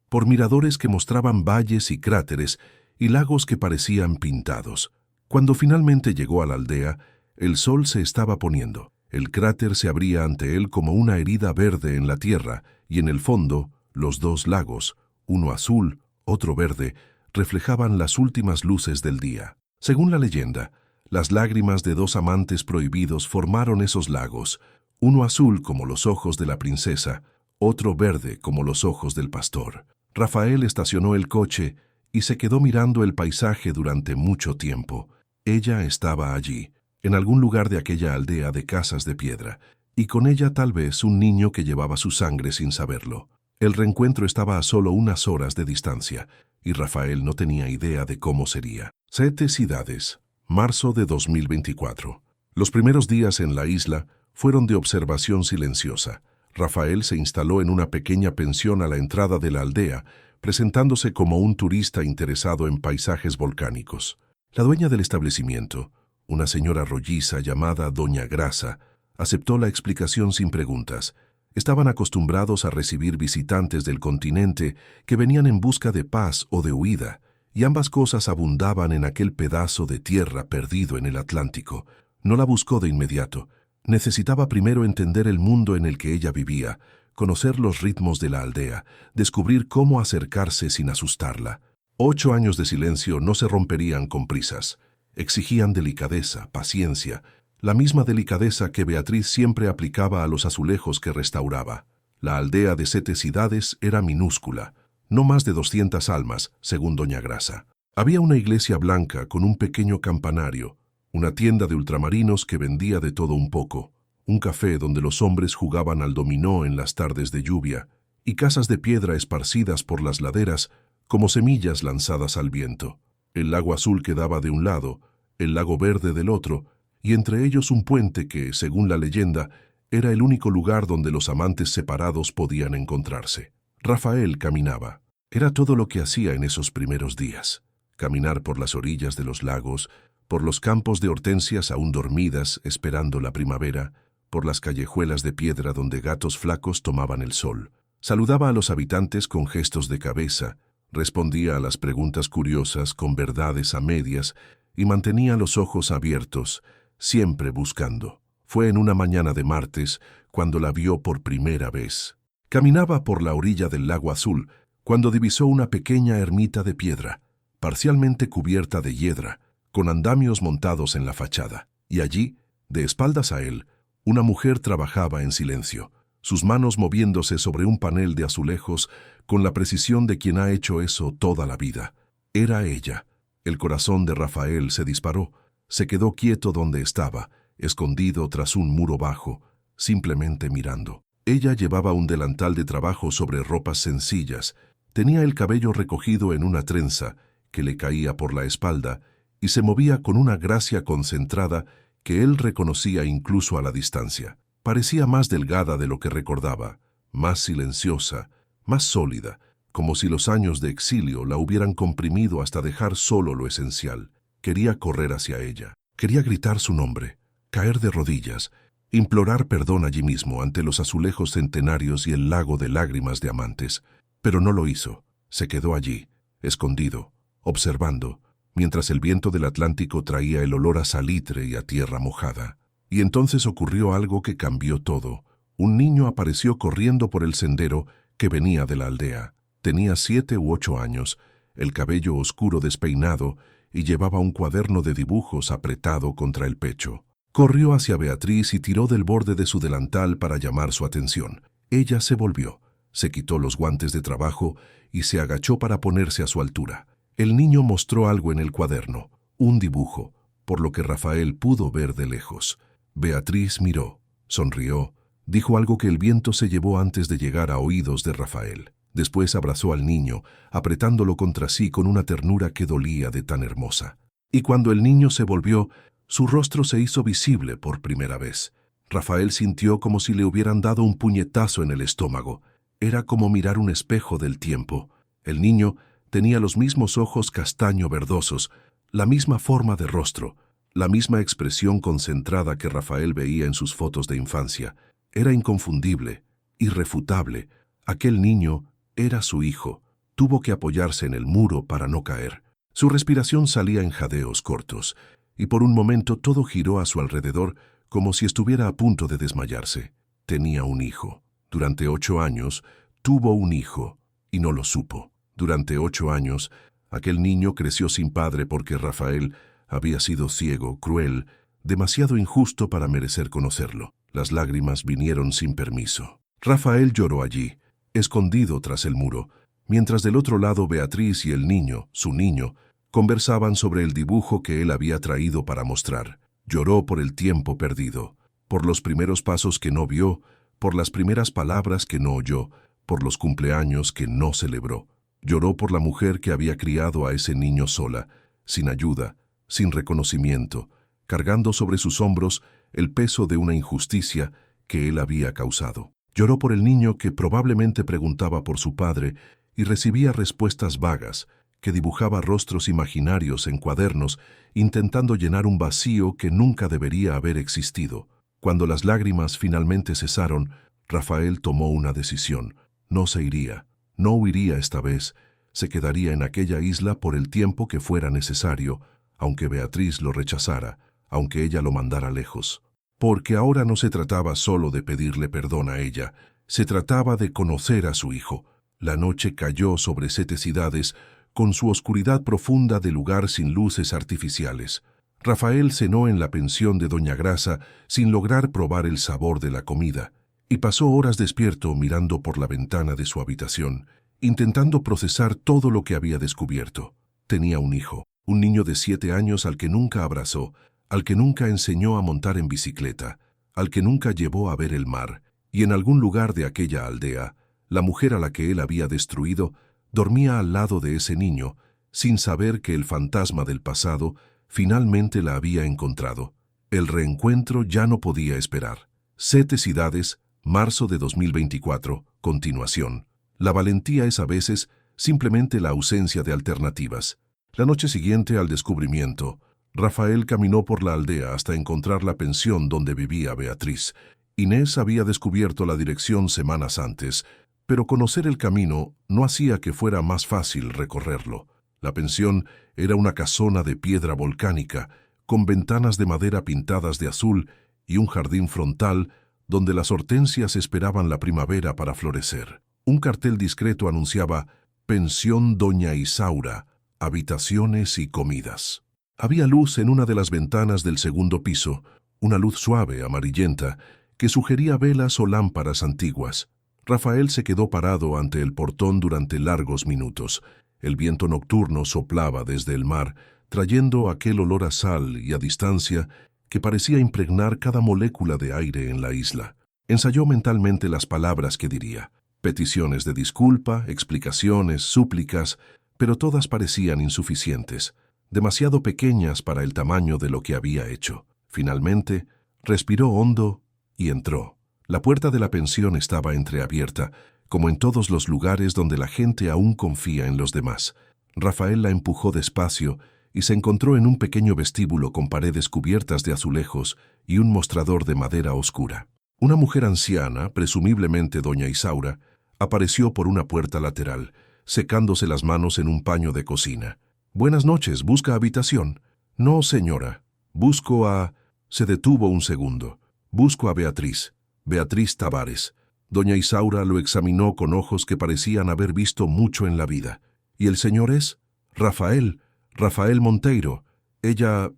por miradores que mostraban valles y cráteres y lagos que parecían pintados. Cuando finalmente llegó a la aldea, el sol se estaba poniendo. El cráter se abría ante él como una herida verde en la tierra, y en el fondo, los dos lagos, uno azul, otro verde, reflejaban las últimas luces del día. Según la leyenda, las lágrimas de dos amantes prohibidos formaron esos lagos, uno azul como los ojos de la princesa, otro verde como los ojos del pastor. Rafael estacionó el coche y se quedó mirando el paisaje durante mucho tiempo. Ella estaba allí, en algún lugar de aquella aldea de casas de piedra, y con ella tal vez un niño que llevaba su sangre sin saberlo. El reencuentro estaba a solo unas horas de distancia, y Rafael no tenía idea de cómo sería. Sete Cidades, marzo de 2024. Los primeros días en la isla fueron de observación silenciosa. Rafael se instaló en una pequeña pensión a la entrada de la aldea, presentándose como un turista interesado en paisajes volcánicos. La dueña del establecimiento, una señora rolliza llamada Doña Grasa, aceptó la explicación sin preguntas. Estaban acostumbrados a recibir visitantes del continente que venían en busca de paz o de huida, y ambas cosas abundaban en aquel pedazo de tierra perdido en el Atlántico. No la buscó de inmediato. Necesitaba primero entender el mundo en el que ella vivía, conocer los ritmos de la aldea, descubrir cómo acercarse sin asustarla. 8 años de silencio no se romperían con prisas. Exigían delicadeza, paciencia, la misma delicadeza que Beatriz siempre aplicaba a los azulejos que restauraba. La aldea de Sete Cidades era minúscula, no más de 200 almas, según Doña Grasa. Había una iglesia blanca con un pequeño campanario, una tienda de ultramarinos que vendía de todo un poco, un café donde los hombres jugaban al dominó en las tardes de lluvia, y casas de piedra esparcidas por las laderas como semillas lanzadas al viento. El lago azul quedaba de un lado, el lago verde del otro, y entre ellos un puente que, según la leyenda, era el único lugar donde los amantes separados podían encontrarse. Rafael caminaba. Era todo lo que hacía en esos primeros días. Caminar por las orillas de los lagos, por los campos de hortensias aún dormidas esperando la primavera, por las callejuelas de piedra donde gatos flacos tomaban el sol. Saludaba a los habitantes con gestos de cabeza, respondía a las preguntas curiosas con verdades a medias y mantenía los ojos abiertos, siempre buscando. Fue en una mañana de martes cuando la vio por primera vez. Caminaba por la orilla del lago azul cuando divisó una pequeña ermita de piedra, parcialmente cubierta de hiedra, con andamios montados en la fachada. Y allí, de espaldas a él, una mujer trabajaba en silencio, sus manos moviéndose sobre un panel de azulejos con la precisión de quien ha hecho eso toda la vida. Era ella. El corazón de Rafael se disparó, se quedó quieto donde estaba, escondido tras un muro bajo, simplemente mirando. Ella llevaba un delantal de trabajo sobre ropas sencillas, tenía el cabello recogido en una trenza que le caía por la espalda y se movía con una gracia concentrada que él reconocía incluso a la distancia. Parecía más delgada de lo que recordaba, más silenciosa, más sólida, como si los años de exilio la hubieran comprimido hasta dejar solo lo esencial. Quería correr hacia ella, quería gritar su nombre, caer de rodillas, implorar perdón allí mismo ante los azulejos centenarios y el lago de lágrimas de amantes. Pero no lo hizo, se quedó allí, escondido, observando, mientras el viento del Atlántico traía el olor a salitre y a tierra mojada. Y entonces ocurrió algo que cambió todo. Un niño apareció corriendo por el sendero que venía de la aldea. Tenía 7 u 8 años, el cabello oscuro despeinado y llevaba un cuaderno de dibujos apretado contra el pecho. Corrió hacia Beatriz y tiró del borde de su delantal para llamar su atención. Ella se volvió, se quitó los guantes de trabajo y se agachó para ponerse a su altura. El niño mostró algo en el cuaderno, un dibujo, por lo que Rafael pudo ver de lejos. Beatriz miró, sonrió, dijo algo que el viento se llevó antes de llegar a oídos de Rafael. Después abrazó al niño, apretándolo contra sí con una ternura que dolía de tan hermosa. Y cuando el niño se volvió, su rostro se hizo visible por primera vez. Rafael sintió como si le hubieran dado un puñetazo en el estómago. Era como mirar un espejo del tiempo. El niño tenía los mismos ojos castaño verdosos, la misma forma de rostro, la misma expresión concentrada que Rafael veía en sus fotos de infancia. Era inconfundible, irrefutable. Aquel niño era su hijo. Tuvo que apoyarse en el muro para no caer. Su respiración salía en jadeos cortos, y por un momento todo giró a su alrededor como si estuviera a punto de desmayarse. Tenía un hijo. Durante 8 años tuvo un hijo, y no lo supo. Durante 8 años, aquel niño creció sin padre porque Rafael había sido ciego, cruel, demasiado injusto para merecer conocerlo. Las lágrimas vinieron sin permiso. Rafael lloró allí, escondido tras el muro, mientras del otro lado Beatriz y el niño, su niño, conversaban sobre el dibujo que él había traído para mostrar. Lloró por el tiempo perdido, por los primeros pasos que no vio, por las primeras palabras que no oyó, por los cumpleaños que no celebró. Lloró por la mujer que había criado a ese niño sola, sin ayuda, sin reconocimiento, cargando sobre sus hombros el peso de una injusticia que él había causado. Lloró por el niño que probablemente preguntaba por su padre y recibía respuestas vagas, que dibujaba rostros imaginarios en cuadernos, intentando llenar un vacío que nunca debería haber existido. Cuando las lágrimas finalmente cesaron, Rafael tomó una decisión. No se iría, no huiría esta vez, se quedaría en aquella isla por el tiempo que fuera necesario, aunque Beatriz lo rechazara, aunque ella lo mandara lejos. Porque ahora no se trataba solo de pedirle perdón a ella, se trataba de conocer a su hijo. La noche cayó sobre 7 ciudades, con su oscuridad profunda de lugar sin luces artificiales. Rafael cenó en la pensión de Doña Grasa sin lograr probar el sabor de la comida, y pasó horas despierto mirando por la ventana de su habitación, intentando procesar todo lo que había descubierto. Tenía un hijo, un niño de 7 años al que nunca abrazó, al que nunca enseñó a montar en bicicleta, al que nunca llevó a ver el mar, y en algún lugar de aquella aldea, la mujer a la que él había destruido dormía al lado de ese niño, sin saber que el fantasma del pasado finalmente la había encontrado. El reencuentro ya no podía esperar. 7 ciudades, marzo de 2024, continuación. La valentía es a veces simplemente la ausencia de alternativas. La noche siguiente al descubrimiento, Rafael caminó por la aldea hasta encontrar la pensión donde vivía Beatriz. Inés había descubierto la dirección semanas antes, pero conocer el camino no hacía que fuera más fácil recorrerlo. La pensión era una casona de piedra volcánica, con ventanas de madera pintadas de azul y un jardín frontal donde las hortensias esperaban la primavera para florecer. Un cartel discreto anunciaba «Pensión Doña Isaura, habitaciones y comidas». Había luz en una de las ventanas del segundo piso, una luz suave, amarillenta, que sugería velas o lámparas antiguas. Rafael se quedó parado ante el portón durante largos minutos. El viento nocturno soplaba desde el mar, trayendo aquel olor a sal y a distancia que parecía impregnar cada molécula de aire en la isla. Ensayó mentalmente las palabras que diría. Peticiones de disculpa, explicaciones, súplicas, pero todas parecían insuficientes, demasiado pequeñas para el tamaño de lo que había hecho. Finalmente, respiró hondo y entró. La puerta de la pensión estaba entreabierta, como en todos los lugares donde la gente aún confía en los demás. Rafael la empujó despacio y se encontró en un pequeño vestíbulo con paredes cubiertas de azulejos y un mostrador de madera oscura. Una mujer anciana, presumiblemente doña Isaura, apareció por una puerta lateral, secándose las manos en un paño de cocina. «Buenas noches, ¿busca habitación?» «No, señora. Busco a...» Se detuvo un segundo. «Busco a Beatriz. Beatriz Tavares». Doña Isaura lo examinó con ojos que parecían haber visto mucho en la vida. «¿Y el señor es?» «Rafael. Rafael Monteiro. Ella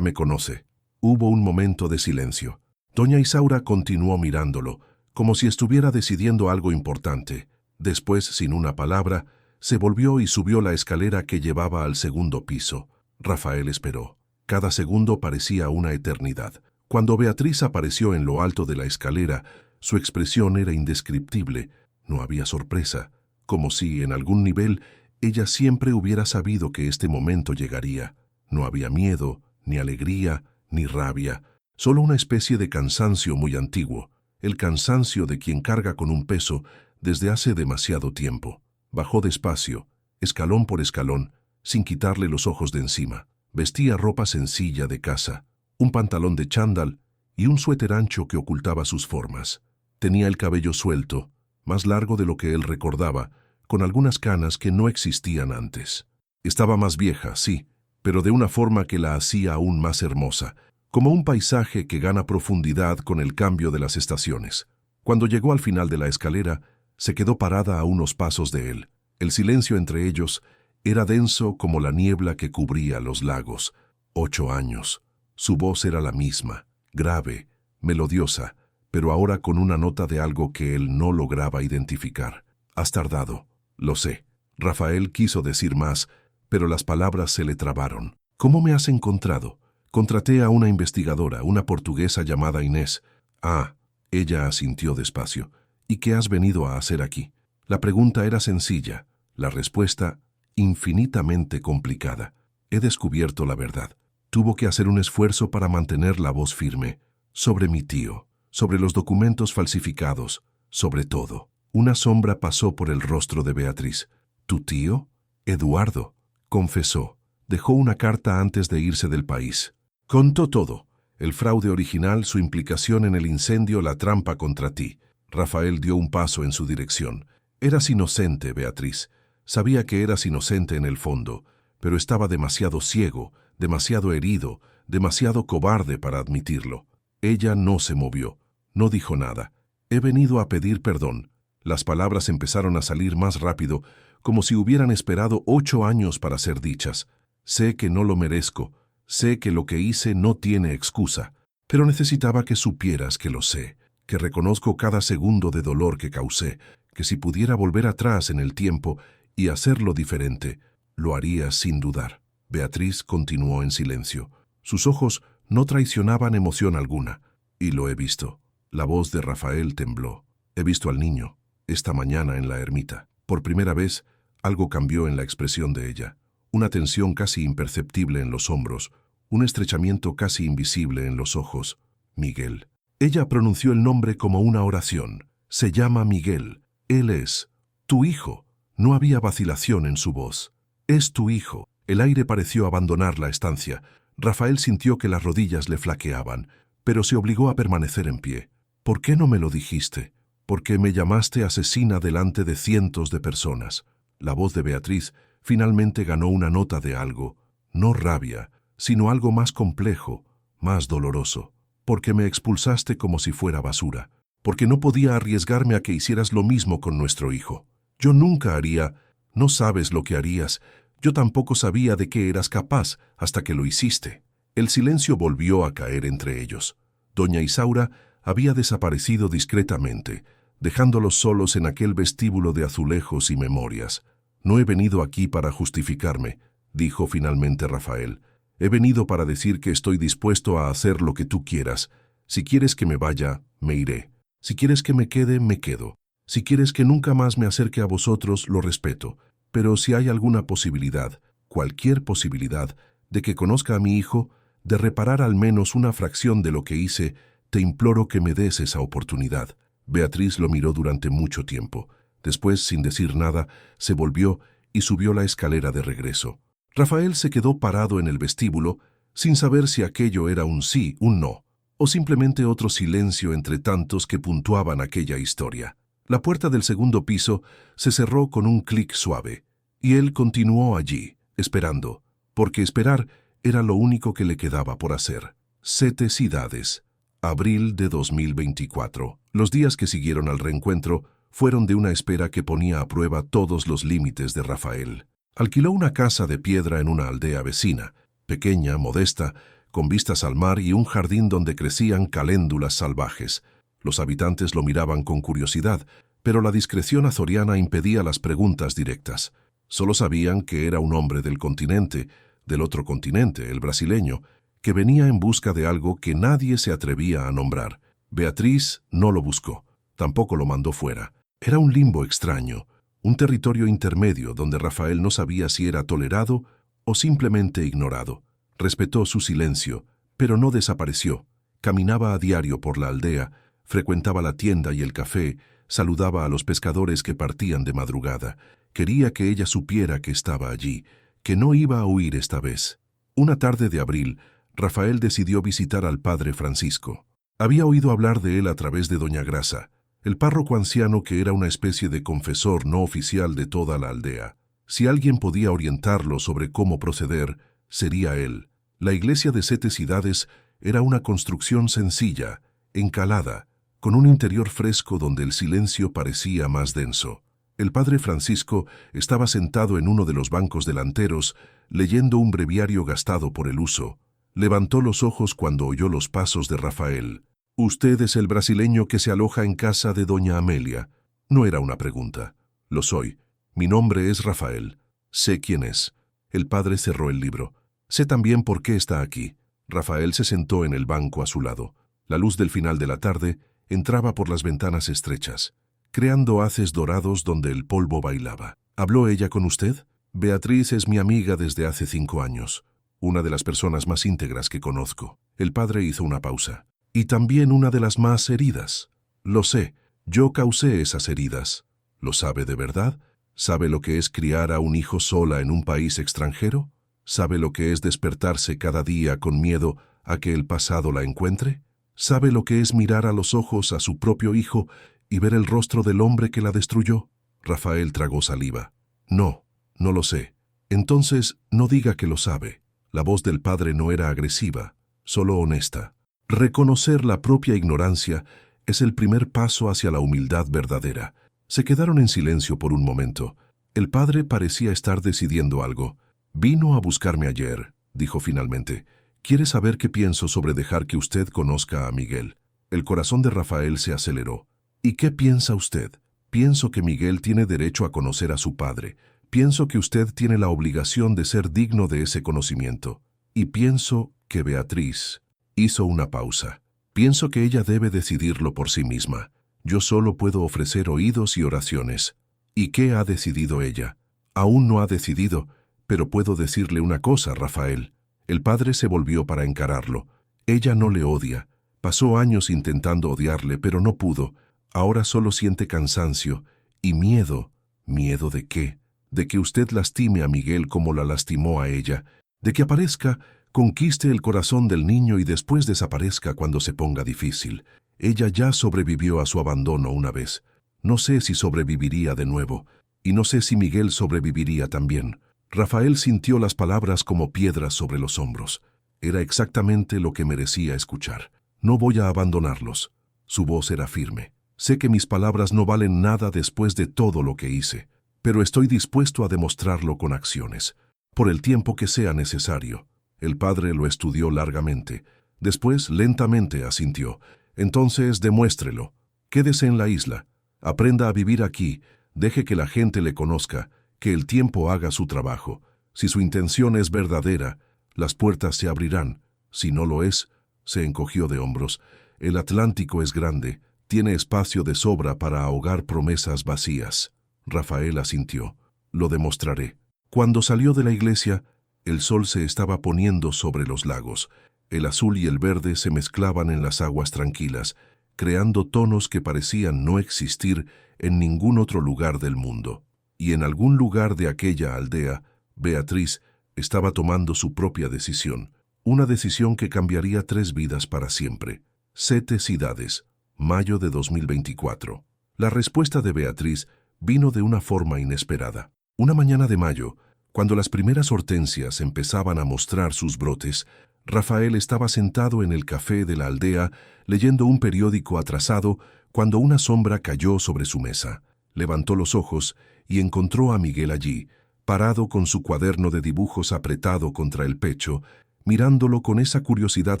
me conoce». Hubo un momento de silencio. Doña Isaura continuó mirándolo, como si estuviera decidiendo algo importante. Después, sin una palabra, se volvió y subió la escalera que llevaba al segundo piso. Rafael esperó. Cada segundo parecía una eternidad. Cuando Beatriz apareció en lo alto de la escalera, su expresión era indescriptible. No había sorpresa, como si, en algún nivel, ella siempre hubiera sabido que este momento llegaría. No había miedo, ni alegría, ni rabia, solo una especie de cansancio muy antiguo, el cansancio de quien carga con un peso desde hace demasiado tiempo. Bajó despacio, escalón por escalón, sin quitarle los ojos de encima. Vestía ropa sencilla de casa, un pantalón de chándal y un suéter ancho que ocultaba sus formas. Tenía el cabello suelto, más largo de lo que él recordaba, con algunas canas que no existían antes. Estaba más vieja, sí, pero de una forma que la hacía aún más hermosa, como un paisaje que gana profundidad con el cambio de las estaciones. Cuando llegó al final de la escalera, se quedó parada a unos pasos de él. El silencio entre ellos era denso como la niebla que cubría los lagos. 8 años. Su voz era la misma, grave, melodiosa, pero ahora con una nota de algo que él no lograba identificar. Has tardado, lo sé. Rafael quiso decir más, pero las palabras se le trabaron. ¿Cómo me has encontrado? Contraté a una investigadora, una portuguesa llamada Inés. Ah, ella asintió despacio. ¿Y qué has venido a hacer aquí? La pregunta era sencilla, la respuesta infinitamente complicada. He descubierto la verdad. Tuvo que hacer un esfuerzo para mantener la voz firme. Sobre mi tío, sobre los documentos falsificados, sobre todo. Una sombra pasó por el rostro de Beatriz. ¿Tu tío? Eduardo, confesó. Dejó una carta antes de irse del país. Contó todo. El fraude original, su implicación en el incendio, la trampa contra ti. Rafael dio un paso en su dirección. Eras inocente, Beatriz. Sabía que eras inocente en el fondo, pero estaba demasiado ciego, demasiado herido, demasiado cobarde para admitirlo. Ella no se movió, no dijo nada. He venido a pedir perdón. Las palabras empezaron a salir más rápido, como si hubieran esperado 8 años para ser dichas. Sé que no lo merezco, sé que lo que hice no tiene excusa, pero necesitaba que supieras que lo sé, que reconozco cada segundo de dolor que causé, que si pudiera volver atrás en el tiempo y hacerlo diferente, lo haría sin dudar. Beatriz continuó en silencio. Sus ojos no traicionaban emoción alguna. Y lo he visto. La voz de Rafael tembló. He visto al niño, esta mañana en la ermita. Por primera vez, algo cambió en la expresión de ella. Una tensión casi imperceptible en los hombros, un estrechamiento casi invisible en los ojos. Miguel. Ella pronunció el nombre como una oración. Se llama Miguel. Él es tu hijo. No había vacilación en su voz. Es tu hijo. El aire pareció abandonar la estancia. Rafael sintió que las rodillas le flaqueaban, pero se obligó a permanecer en pie. ¿Por qué no me lo dijiste? Porque me llamaste asesina delante de cientos de personas. La voz de Beatriz finalmente ganó una nota de algo, no rabia, sino algo más complejo, más doloroso. Porque me expulsaste como si fuera basura. Porque no podía arriesgarme a que hicieras lo mismo con nuestro hijo. Yo nunca haría, no sabes lo que harías, yo tampoco sabía de qué eras capaz hasta que lo hiciste. El silencio volvió a caer entre ellos. Doña Isaura había desaparecido discretamente, dejándolos solos en aquel vestíbulo de azulejos y memorias. No he venido aquí para justificarme, dijo finalmente Rafael. He venido para decir que estoy dispuesto a hacer lo que tú quieras. Si quieres que me vaya, me iré. Si quieres que me quede, me quedo. Si quieres que nunca más me acerque a vosotros, lo respeto. Pero si hay alguna posibilidad, cualquier posibilidad, de que conozca a mi hijo, de reparar al menos una fracción de lo que hice, te imploro que me des esa oportunidad. Beatriz lo miró durante mucho tiempo. Después, sin decir nada, se volvió y subió la escalera de regreso. Rafael se quedó parado en el vestíbulo, sin saber si aquello era un sí, un no, o simplemente otro silencio entre tantos que puntuaban aquella historia. La puerta del segundo piso se cerró con un clic suave, y él continuó allí, esperando, porque esperar era lo único que le quedaba por hacer. 7 ciudades. Abril de 2024. Los días que siguieron al reencuentro fueron de una espera que ponía a prueba todos los límites de Rafael. Alquiló una casa de piedra en una aldea vecina, pequeña, modesta, con vistas al mar y un jardín donde crecían caléndulas salvajes. Los habitantes lo miraban con curiosidad, pero la discreción azoriana impedía las preguntas directas. Solo sabían que era un hombre del continente, del otro continente, el brasileño, que venía en busca de algo que nadie se atrevía a nombrar. Beatriz no lo buscó, tampoco lo mandó fuera. Era un limbo extraño, un territorio intermedio donde Rafael no sabía si era tolerado o simplemente ignorado. Respetó su silencio, pero no desapareció. Caminaba a diario por la aldea, frecuentaba la tienda y el café, saludaba a los pescadores que partían de madrugada. Quería que ella supiera que estaba allí, que no iba a huir esta vez. Una tarde de abril, Rafael decidió visitar al padre Francisco. Había oído hablar de él a través de doña Grasa, el párroco anciano que era una especie de confesor no oficial de toda la aldea. Si alguien podía orientarlo sobre cómo proceder, sería él. La iglesia de 7 ciudades era una construcción sencilla, encalada, con un interior fresco donde el silencio parecía más denso. El padre Francisco estaba sentado en uno de los bancos delanteros, leyendo un breviario gastado por el uso. Levantó los ojos cuando oyó los pasos de Rafael. «¿Usted es el brasileño que se aloja en casa de doña Amelia?» No era una pregunta. «Lo soy. Mi nombre es Rafael. Sé quién es». El padre cerró el libro. «Sé también por qué está aquí». Rafael se sentó en el banco a su lado. La luz del final de la tarde entraba por las ventanas estrechas, creando haces dorados donde el polvo bailaba. «¿Habló ella con usted?» «Beatriz es mi amiga desde hace 5 años. Una de las personas más íntegras que conozco». El padre hizo una pausa. «Y también una de las más heridas». «Lo sé. Yo causé esas heridas». «¿Lo sabe de verdad? ¿Sabe lo que es criar a un hijo sola en un país extranjero? ¿Sabe lo que es despertarse cada día con miedo a que el pasado la encuentre? ¿Sabe lo que es mirar a los ojos a su propio hijo y ver el rostro del hombre que la destruyó?» Rafael tragó saliva. «No, no lo sé». «Entonces, no diga que lo sabe». La voz del padre no era agresiva, solo honesta. Reconocer la propia ignorancia es el primer paso hacia la humildad verdadera. Se quedaron en silencio por un momento. El padre parecía estar decidiendo algo. «Vino a buscarme ayer», dijo finalmente. «¿Quiere saber qué pienso sobre dejar que usted conozca a Miguel?» El corazón de Rafael se aceleró. «¿Y qué piensa usted?» «Pienso que Miguel tiene derecho a conocer a su padre. Pienso que usted tiene la obligación de ser digno de ese conocimiento. Y pienso que Beatriz…» Hizo una pausa. «Pienso que ella debe decidirlo por sí misma. Yo solo puedo ofrecer oídos y oraciones». «¿Y qué ha decidido ella?» «Aún no ha decidido, pero puedo decirle una cosa, Rafael». El padre se volvió para encararlo. «Ella no le odia. Pasó años intentando odiarle, pero no pudo. Ahora solo siente cansancio y miedo». «¿Miedo de qué?» «De que usted lastime a Miguel como la lastimó a ella. De que aparezca, conquiste el corazón del niño y después desaparezca cuando se ponga difícil. Ella ya sobrevivió a su abandono una vez. No sé si sobreviviría de nuevo. Y no sé si Miguel sobreviviría también». Rafael sintió las palabras como piedras sobre los hombros. Era exactamente lo que merecía escuchar. «No voy a abandonarlos». Su voz era firme. «Sé que mis palabras no valen nada después de todo lo que hice, pero estoy dispuesto a demostrarlo con acciones, por el tiempo que sea necesario». El padre lo estudió largamente. Después, lentamente asintió. «Entonces, demuéstrelo. Quédese en la isla. Aprenda a vivir aquí. Deje que la gente le conozca. Que el tiempo haga su trabajo. Si su intención es verdadera, las puertas se abrirán. Si no lo es…» Se encogió de hombros. «El Atlántico es grande. Tiene espacio de sobra para ahogar promesas vacías». Rafael asintió. «Lo demostraré». Cuando salió de la iglesia, el sol se estaba poniendo sobre los lagos. El azul y el verde se mezclaban en las aguas tranquilas, creando tonos que parecían no existir en ningún otro lugar del mundo. Y en algún lugar de aquella aldea, Beatriz estaba tomando su propia decisión. Una decisión que cambiaría 3 vidas para siempre. 7 ciudades. Mayo de 2024. La respuesta de Beatriz vino de una forma inesperada. Una mañana de mayo, cuando las primeras hortensias empezaban a mostrar sus brotes, Rafael estaba sentado en el café de la aldea leyendo un periódico atrasado cuando una sombra cayó sobre su mesa. Levantó los ojos y encontró a Miguel allí, parado con su cuaderno de dibujos apretado contra el pecho, mirándolo con esa curiosidad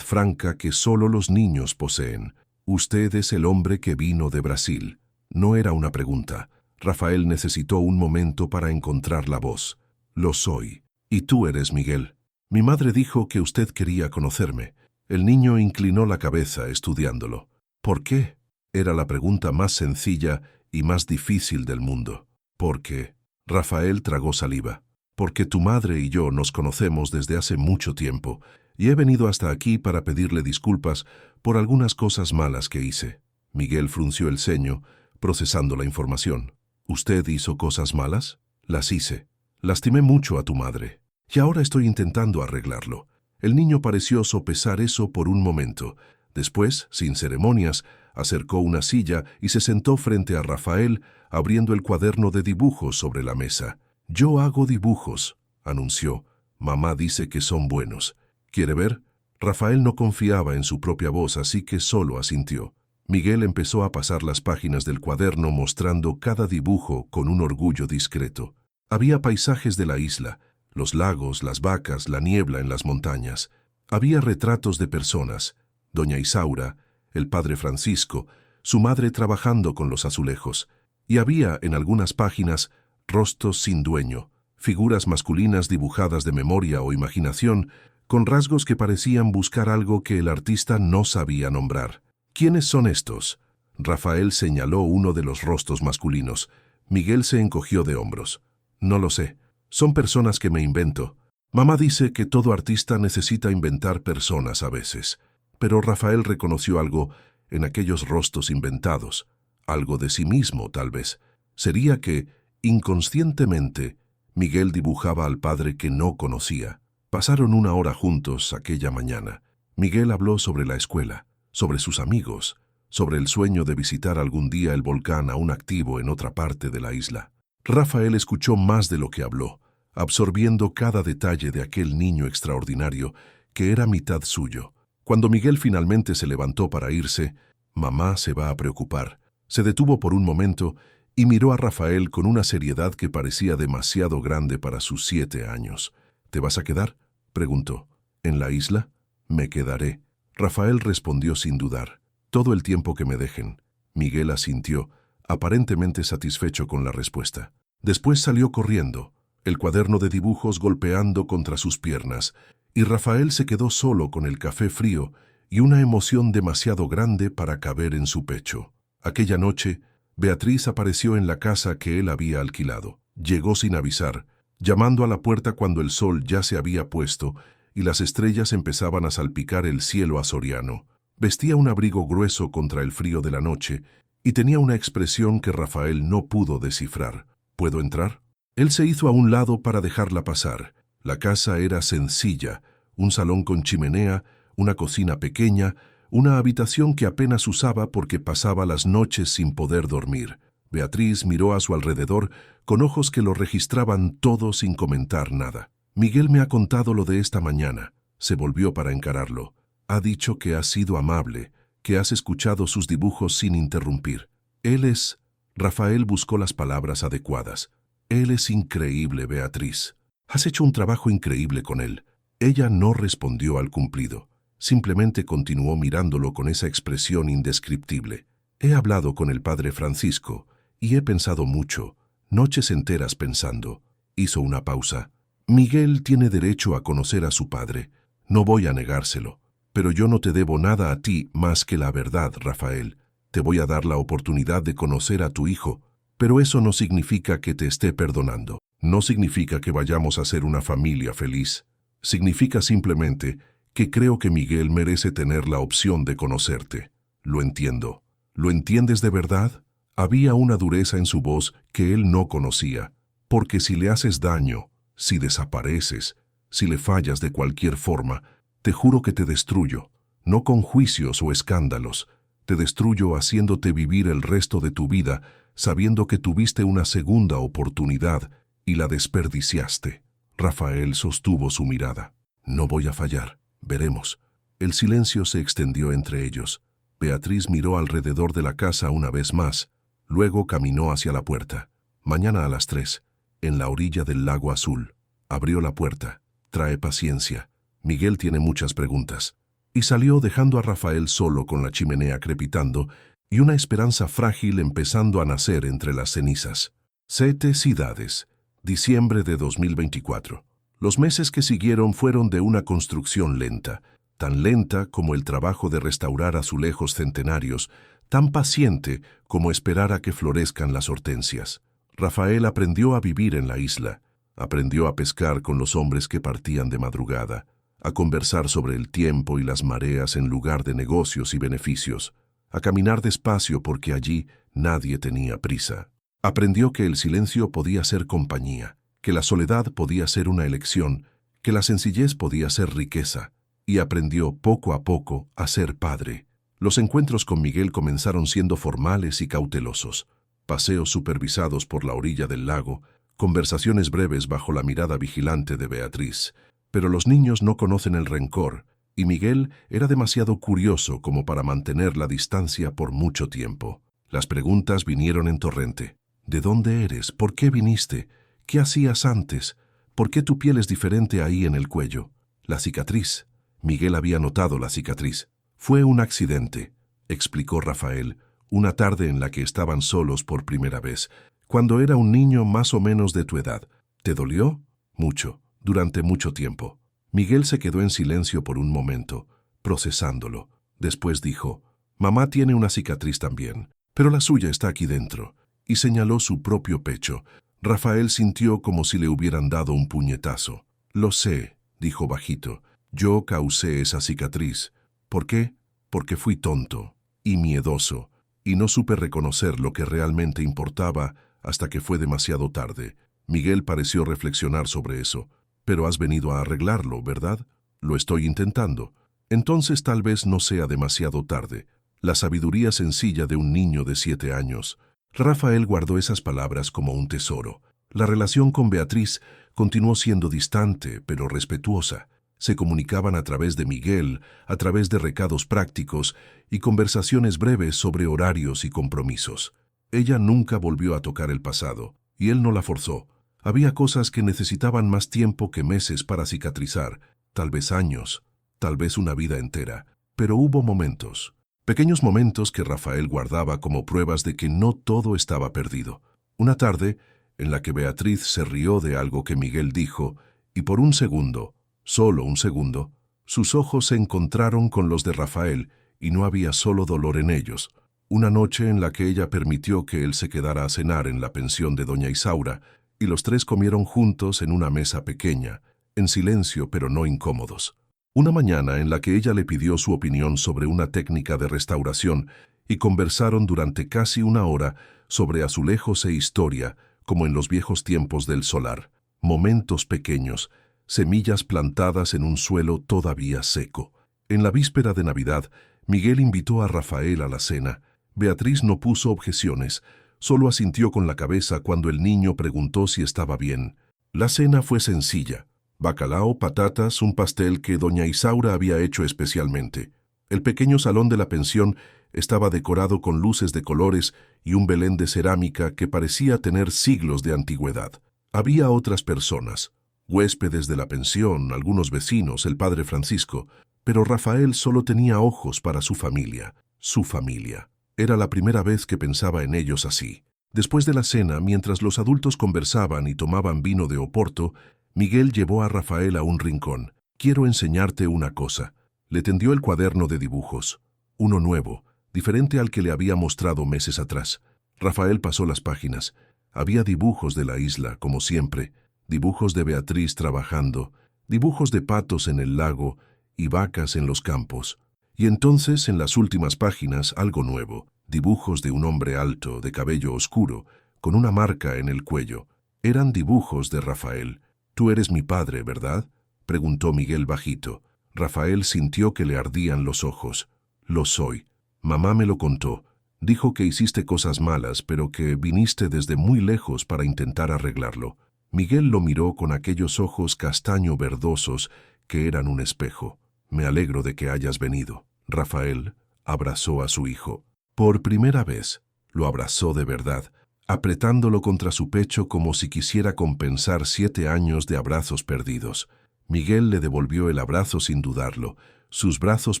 franca que solo los niños poseen. «Usted es el hombre que vino de Brasil». No era una pregunta. Rafael necesitó un momento para encontrar la voz. «Lo soy. Y tú eres Miguel». Mi madre dijo que usted quería conocerme. El niño inclinó la cabeza estudiándolo. ¿Por qué? Era la pregunta más sencilla y más difícil del mundo. ¿Por qué? Rafael tragó saliva. Porque tu madre y yo nos conocemos desde hace mucho tiempo, y he venido hasta aquí para pedirle disculpas por algunas cosas malas que hice. Miguel frunció el ceño, procesando la información. ¿Usted hizo cosas malas? Las hice. Lastimé mucho a tu madre. Y ahora estoy intentando arreglarlo. El niño pareció sopesar eso por un momento. Después, sin ceremonias, acercó una silla y se sentó frente a Rafael, abriendo el cuaderno de dibujos sobre la mesa. «Yo hago dibujos», anunció. «Mamá dice que son buenos. ¿Quiere ver?» Rafael no confiaba en su propia voz, así que solo asintió. Miguel empezó a pasar las páginas del cuaderno mostrando cada dibujo con un orgullo discreto. Había paisajes de la isla, los lagos, las vacas, la niebla en las montañas. Había retratos de personas, doña Isaura, el padre Francisco, su madre trabajando con los azulejos. Y había, en algunas páginas, rostros sin dueño, figuras masculinas dibujadas de memoria o imaginación, con rasgos que parecían buscar algo que el artista no sabía nombrar. ¿Quiénes son estos? Rafael señaló uno de los rostros masculinos. Miguel se encogió de hombros. No lo sé. Son personas que me invento. Mamá dice que todo artista necesita inventar personas a veces. Pero Rafael reconoció algo en aquellos rostros inventados. Algo de sí mismo, tal vez. Sería que, inconscientemente, Miguel dibujaba al padre que no conocía. Pasaron una hora juntos aquella mañana. Miguel habló sobre la escuela, sobre sus amigos, sobre el sueño de visitar algún día el volcán aún activo en otra parte de la isla. Rafael escuchó más de lo que habló, absorbiendo cada detalle de aquel niño extraordinario que era mitad suyo. Cuando Miguel finalmente se levantó para irse, «Mamá se va a preocupar». Se detuvo por un momento y miró a Rafael con una seriedad que parecía demasiado grande para sus 7 años. «¿Te vas a quedar?», preguntó. «¿En la isla?». «Me quedaré». Rafael respondió sin dudar. «Todo el tiempo que me dejen». Miguel asintió, aparentemente satisfecho con la respuesta. Después salió corriendo, el cuaderno de dibujos golpeando contra sus piernas, y Rafael se quedó solo con el café frío y una emoción demasiado grande para caber en su pecho. Aquella noche, Beatriz apareció en la casa que él había alquilado. Llegó sin avisar, llamando a la puerta cuando el sol ya se había puesto y las estrellas empezaban a salpicar el cielo azoriano. Vestía un abrigo grueso contra el frío de la noche y tenía una expresión que Rafael no pudo descifrar. ¿Puedo entrar? Él se hizo a un lado para dejarla pasar. La casa era sencilla, un salón con chimenea, una cocina pequeña, una habitación que apenas usaba porque pasaba las noches sin poder dormir. Beatriz miró a su alrededor con ojos que lo registraban todo sin comentar nada. «Miguel me ha contado lo de esta mañana». Se volvió para encararlo. «Ha dicho que has sido amable, que has escuchado sus dibujos sin interrumpir. Él es...». Rafael buscó las palabras adecuadas. «Él es increíble, Beatriz. Has hecho un trabajo increíble con él». Ella no respondió al cumplido. Simplemente continuó mirándolo con esa expresión indescriptible. «He hablado con el padre Francisco y he pensado mucho, noches enteras pensando». Hizo una pausa. «Miguel tiene derecho a conocer a su padre. No voy a negárselo. Pero yo no te debo nada a ti más que la verdad, Rafael. Te voy a dar la oportunidad de conocer a tu hijo, pero eso no significa que te esté perdonando. No significa que vayamos a ser una familia feliz. Significa simplemente que creo que Miguel merece tener la opción de conocerte. Lo entiendo». «¿Lo entiendes de verdad?». Había una dureza en su voz que él no conocía. «Porque si le haces daño, si desapareces, si le fallas de cualquier forma, te juro que te destruyo, no con juicios o escándalos. Te destruyo haciéndote vivir el resto de tu vida sabiendo que tuviste una segunda oportunidad y la desperdiciaste». Rafael sostuvo su mirada. «No voy a fallar. Veremos». El silencio se extendió entre ellos. Beatriz miró alrededor de la casa una vez más, luego caminó hacia la puerta. «Mañana a las 3, en la orilla del lago azul». Abrió la puerta. «Trae paciencia. Miguel tiene muchas preguntas». Y salió dejando a Rafael solo con la chimenea crepitando y una esperanza frágil empezando a nacer entre las cenizas. 7 Cidades, diciembre de 2024. Los meses que siguieron fueron de una construcción lenta, tan lenta como el trabajo de restaurar azulejos centenarios, tan paciente como esperar a que florezcan las hortensias. Rafael aprendió a vivir en la isla, aprendió a pescar con los hombres que partían de madrugada, a conversar sobre el tiempo y las mareas en lugar de negocios y beneficios, a caminar despacio porque allí nadie tenía prisa. Aprendió que el silencio podía ser compañía, que la soledad podía ser una elección, que la sencillez podía ser riqueza, y aprendió poco a poco a ser padre. Los encuentros con Miguel comenzaron siendo formales y cautelosos, paseos supervisados por la orilla del lago, conversaciones breves bajo la mirada vigilante de Beatriz. Pero los niños no conocen el rencor, y Miguel era demasiado curioso como para mantener la distancia por mucho tiempo. Las preguntas vinieron en torrente. ¿De dónde eres? ¿Por qué viniste? ¿Qué hacías antes? ¿Por qué tu piel es diferente ahí en el cuello? La cicatriz. Miguel había notado la cicatriz. Fue un accidente, explicó Rafael, una tarde en la que estaban solos por primera vez, cuando era un niño más o menos de tu edad. ¿Te dolió? Mucho, durante mucho tiempo. Miguel se quedó en silencio por un momento, procesándolo. Después dijo, «Mamá tiene una cicatriz también, pero la suya está aquí dentro», y señaló su propio pecho. Rafael sintió como si le hubieran dado un puñetazo. «Lo sé», dijo bajito, «yo causé esa cicatriz. ¿Por qué? Porque fui tonto y miedoso, y no supe reconocer lo que realmente importaba hasta que fue demasiado tarde». Miguel pareció reflexionar sobre eso. «Pero has venido a arreglarlo, ¿verdad?» «Lo estoy intentando». «Entonces tal vez no sea demasiado tarde». La sabiduría sencilla de un niño de 7 años. Rafael guardó esas palabras como un tesoro. La relación con Beatriz continuó siendo distante, pero respetuosa. Se comunicaban a través de Miguel, a través de recados prácticos y conversaciones breves sobre horarios y compromisos. Ella nunca volvió a tocar el pasado, y él no la forzó. Había cosas que necesitaban más tiempo que meses para cicatrizar, tal vez años, tal vez una vida entera. Pero hubo momentos, pequeños momentos que Rafael guardaba como pruebas de que no todo estaba perdido. Una tarde en la que Beatriz se rió de algo que Miguel dijo, y por un segundo, solo un segundo, sus ojos se encontraron con los de Rafael y no había solo dolor en ellos. Una noche en la que ella permitió que él se quedara a cenar en la pensión de doña Isaura, y los tres comieron juntos en una mesa pequeña, en silencio pero no incómodos. Una mañana en la que ella le pidió su opinión sobre una técnica de restauración y conversaron durante casi una hora sobre azulejos e historia, como en los viejos tiempos del solar. Momentos pequeños, semillas plantadas en un suelo todavía seco. En la víspera de Navidad, Miguel invitó a Rafael a la cena. Beatriz no puso objeciones, solo asintió con la cabeza cuando el niño preguntó si estaba bien. La cena fue sencilla. Bacalao, patatas, un pastel que doña Isaura había hecho especialmente. El pequeño salón de la pensión estaba decorado con luces de colores y un Belén de cerámica que parecía tener siglos de antigüedad. Había otras personas, huéspedes de la pensión, algunos vecinos, el padre Francisco, pero Rafael solo tenía ojos para su familia. Su familia. Era la primera vez que pensaba en ellos así. Después de la cena, mientras los adultos conversaban y tomaban vino de Oporto, Miguel llevó a Rafael a un rincón. «Quiero enseñarte una cosa». Le tendió el cuaderno de dibujos. Uno nuevo, diferente al que le había mostrado meses atrás. Rafael pasó las páginas. Había dibujos de la isla, como siempre, dibujos de Beatriz trabajando, dibujos de patos en el lago y vacas en los campos. Y entonces, en las últimas páginas, algo nuevo, dibujos de un hombre alto, de cabello oscuro, con una marca en el cuello. Eran dibujos de Rafael. «Tú eres mi padre, ¿verdad?», preguntó Miguel bajito. Rafael sintió que le ardían los ojos. «Lo soy. Mamá me lo contó. Dijo que hiciste cosas malas, pero que viniste desde muy lejos para intentar arreglarlo». Miguel lo miró con aquellos ojos castaño verdosos que eran un espejo. «Me alegro de que hayas venido». Rafael abrazó a su hijo. Por primera vez, lo abrazó de verdad, apretándolo contra su pecho como si quisiera compensar 7 años de abrazos perdidos. Miguel le devolvió el abrazo sin dudarlo, sus brazos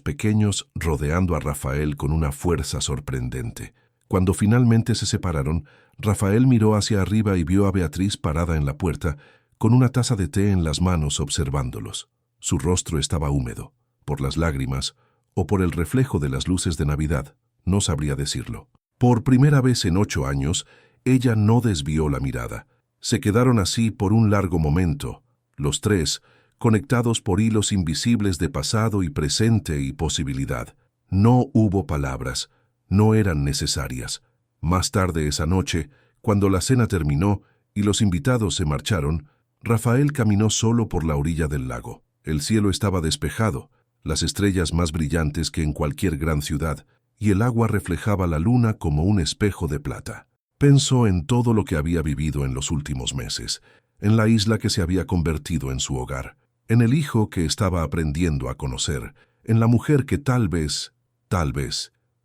pequeños rodeando a Rafael con una fuerza sorprendente. Cuando finalmente se separaron, Rafael miró hacia arriba y vio a Beatriz parada en la puerta, con una taza de té en las manos observándolos. Su rostro estaba húmedo, por las lágrimas o por el reflejo de las luces de Navidad, no sabría decirlo. Por primera vez en 8 años, ella no desvió la mirada. Se quedaron así por un largo momento, los tres, conectados por hilos invisibles de pasado y presente y posibilidad. No hubo palabras, no eran necesarias. Más tarde esa noche, cuando la cena terminó y los invitados se marcharon, Rafael caminó solo por la orilla del lago. El cielo estaba despejado, las estrellas más brillantes que en cualquier gran ciudad, y el agua reflejaba la luna como un espejo de plata. Pensó en todo lo que había vivido en los últimos meses, en la isla que se había convertido en su hogar, en el hijo que estaba aprendiendo a conocer, en la mujer que tal vez,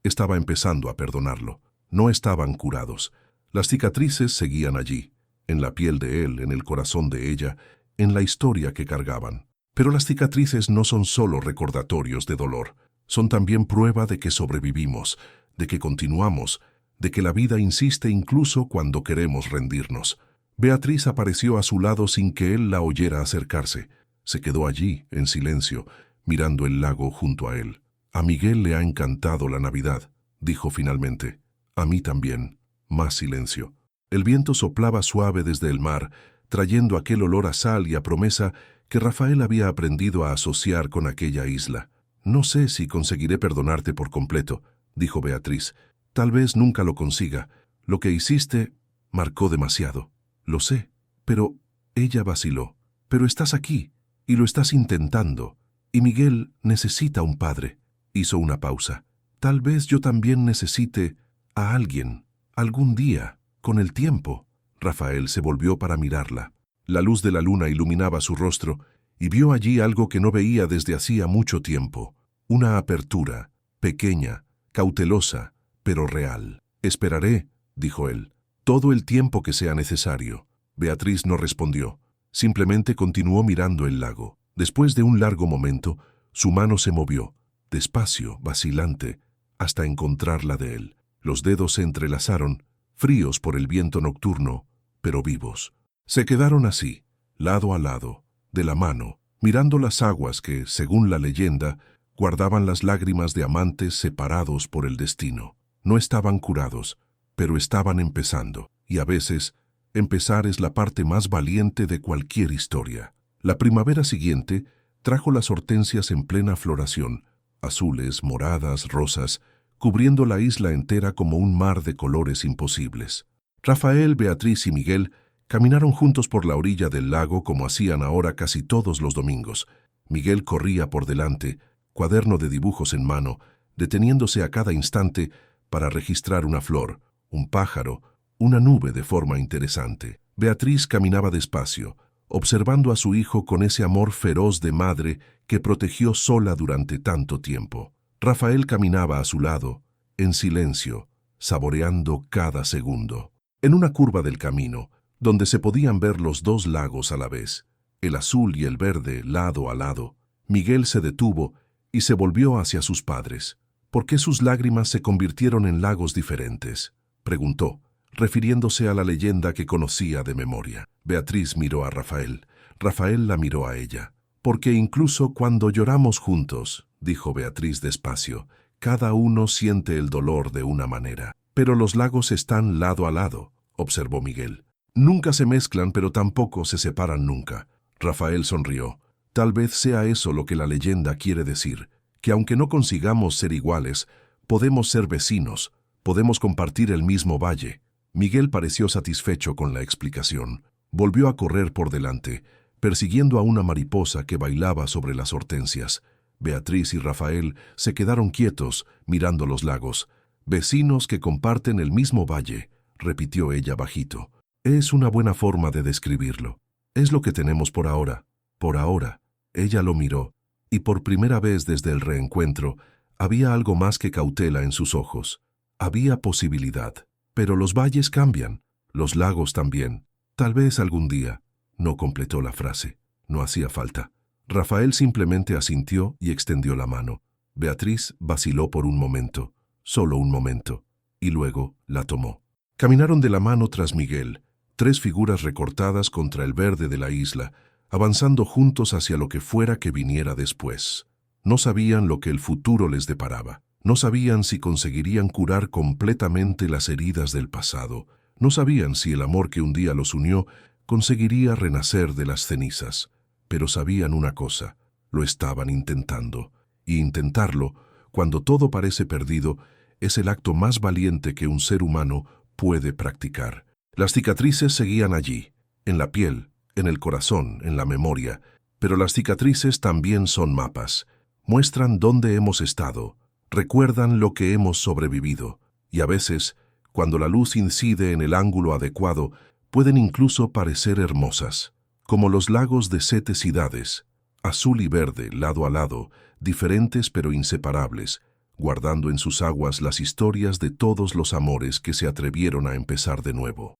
estaba empezando a perdonarlo. No estaban curados. Las cicatrices seguían allí, en la piel de él, en el corazón de ella, en la historia que cargaban. Pero las cicatrices no son solo recordatorios de dolor, son también prueba de que sobrevivimos, de que continuamos, de que la vida insiste incluso cuando queremos rendirnos. Beatriz apareció a su lado sin que él la oyera acercarse. Se quedó allí, en silencio, mirando el lago junto a él. «A Miguel le ha encantado la Navidad», dijo finalmente. «A mí también». Más silencio. El viento soplaba suave desde el mar, trayendo aquel olor a sal y a promesa que Rafael había aprendido a asociar con aquella isla. «No sé si conseguiré perdonarte por completo», dijo Beatriz. «Tal vez nunca lo consiga. Lo que hiciste marcó demasiado. Lo sé, pero…» Ella vaciló. «Pero estás aquí, y lo estás intentando. Y Miguel necesita un padre». Hizo una pausa. «Tal vez yo también necesite a alguien, algún día, con el tiempo». Rafael se volvió para mirarla. La luz de la luna iluminaba su rostro y vio allí algo que no veía desde hacía mucho tiempo. Una apertura, pequeña, cautelosa, pero real. «Esperaré», dijo él, «todo el tiempo que sea necesario». Beatriz no respondió. Simplemente continuó mirando el lago. Después de un largo momento, su mano se movió, despacio, vacilante, hasta encontrar la de él. Los dedos se entrelazaron, fríos por el viento nocturno, pero vivos. Se quedaron así, lado a lado, de la mano, mirando las aguas que, según la leyenda, guardaban las lágrimas de amantes separados por el destino. No estaban curados, pero estaban empezando, y a veces, empezar es la parte más valiente de cualquier historia. La primavera siguiente trajo las hortensias en plena floración, azules, moradas, rosas, cubriendo la isla entera como un mar de colores imposibles. Rafael, Beatriz y Miguel caminaron juntos por la orilla del lago como hacían ahora casi todos los domingos. Miguel corría por delante, cuaderno de dibujos en mano, deteniéndose a cada instante para registrar una flor, un pájaro, una nube de forma interesante. Beatriz caminaba despacio, observando a su hijo con ese amor feroz de madre que protegió sola durante tanto tiempo. Rafael caminaba a su lado, en silencio, saboreando cada segundo. En una curva del camino, donde se podían ver los dos lagos a la vez, el azul y el verde lado a lado, Miguel se detuvo y se volvió hacia sus padres. «¿Por qué sus lágrimas se convirtieron en lagos diferentes?», preguntó, refiriéndose a la leyenda que conocía de memoria. Beatriz miró a Rafael. Rafael la miró a ella. «Porque incluso cuando lloramos juntos», dijo Beatriz despacio, «cada uno siente el dolor de una manera». «Pero los lagos están lado a lado», observó Miguel. «Nunca se mezclan, pero tampoco se separan nunca». Rafael sonrió. «Tal vez sea eso lo que la leyenda quiere decir, que aunque no consigamos ser iguales, podemos ser vecinos, podemos compartir el mismo valle». Miguel pareció satisfecho con la explicación. Volvió a correr por delante, persiguiendo a una mariposa que bailaba sobre las hortensias. Beatriz y Rafael se quedaron quietos, mirando los lagos. «Vecinos que comparten el mismo valle», repitió ella bajito. «Es una buena forma de describirlo. Es lo que tenemos por ahora». «Por ahora». Ella lo miró, y por primera vez desde el reencuentro, había algo más que cautela en sus ojos. Había posibilidad. «Pero los valles cambian, los lagos también. Tal vez algún día». No completó la frase. No hacía falta. Rafael simplemente asintió y extendió la mano. Beatriz vaciló por un momento, solo un momento, y luego la tomó. Caminaron de la mano tras Miguel, 3 figuras recortadas contra el verde de la isla, avanzando juntos hacia lo que fuera que viniera después. No sabían lo que el futuro les deparaba. No sabían si conseguirían curar completamente las heridas del pasado. No sabían si el amor que un día los unió conseguiría renacer de las cenizas. Pero sabían una cosa: lo estaban intentando. Y intentarlo, cuando todo parece perdido, es el acto más valiente que un ser humano puede practicar. Las cicatrices seguían allí, en la piel, en el corazón, en la memoria. Pero las cicatrices también son mapas. Muestran dónde hemos estado, recuerdan lo que hemos sobrevivido. Y a veces, cuando la luz incide en el ángulo adecuado, pueden incluso parecer hermosas, como los lagos de 7 ciudades, azul y verde, lado a lado, diferentes pero inseparables, guardando en sus aguas las historias de todos los amores que se atrevieron a empezar de nuevo.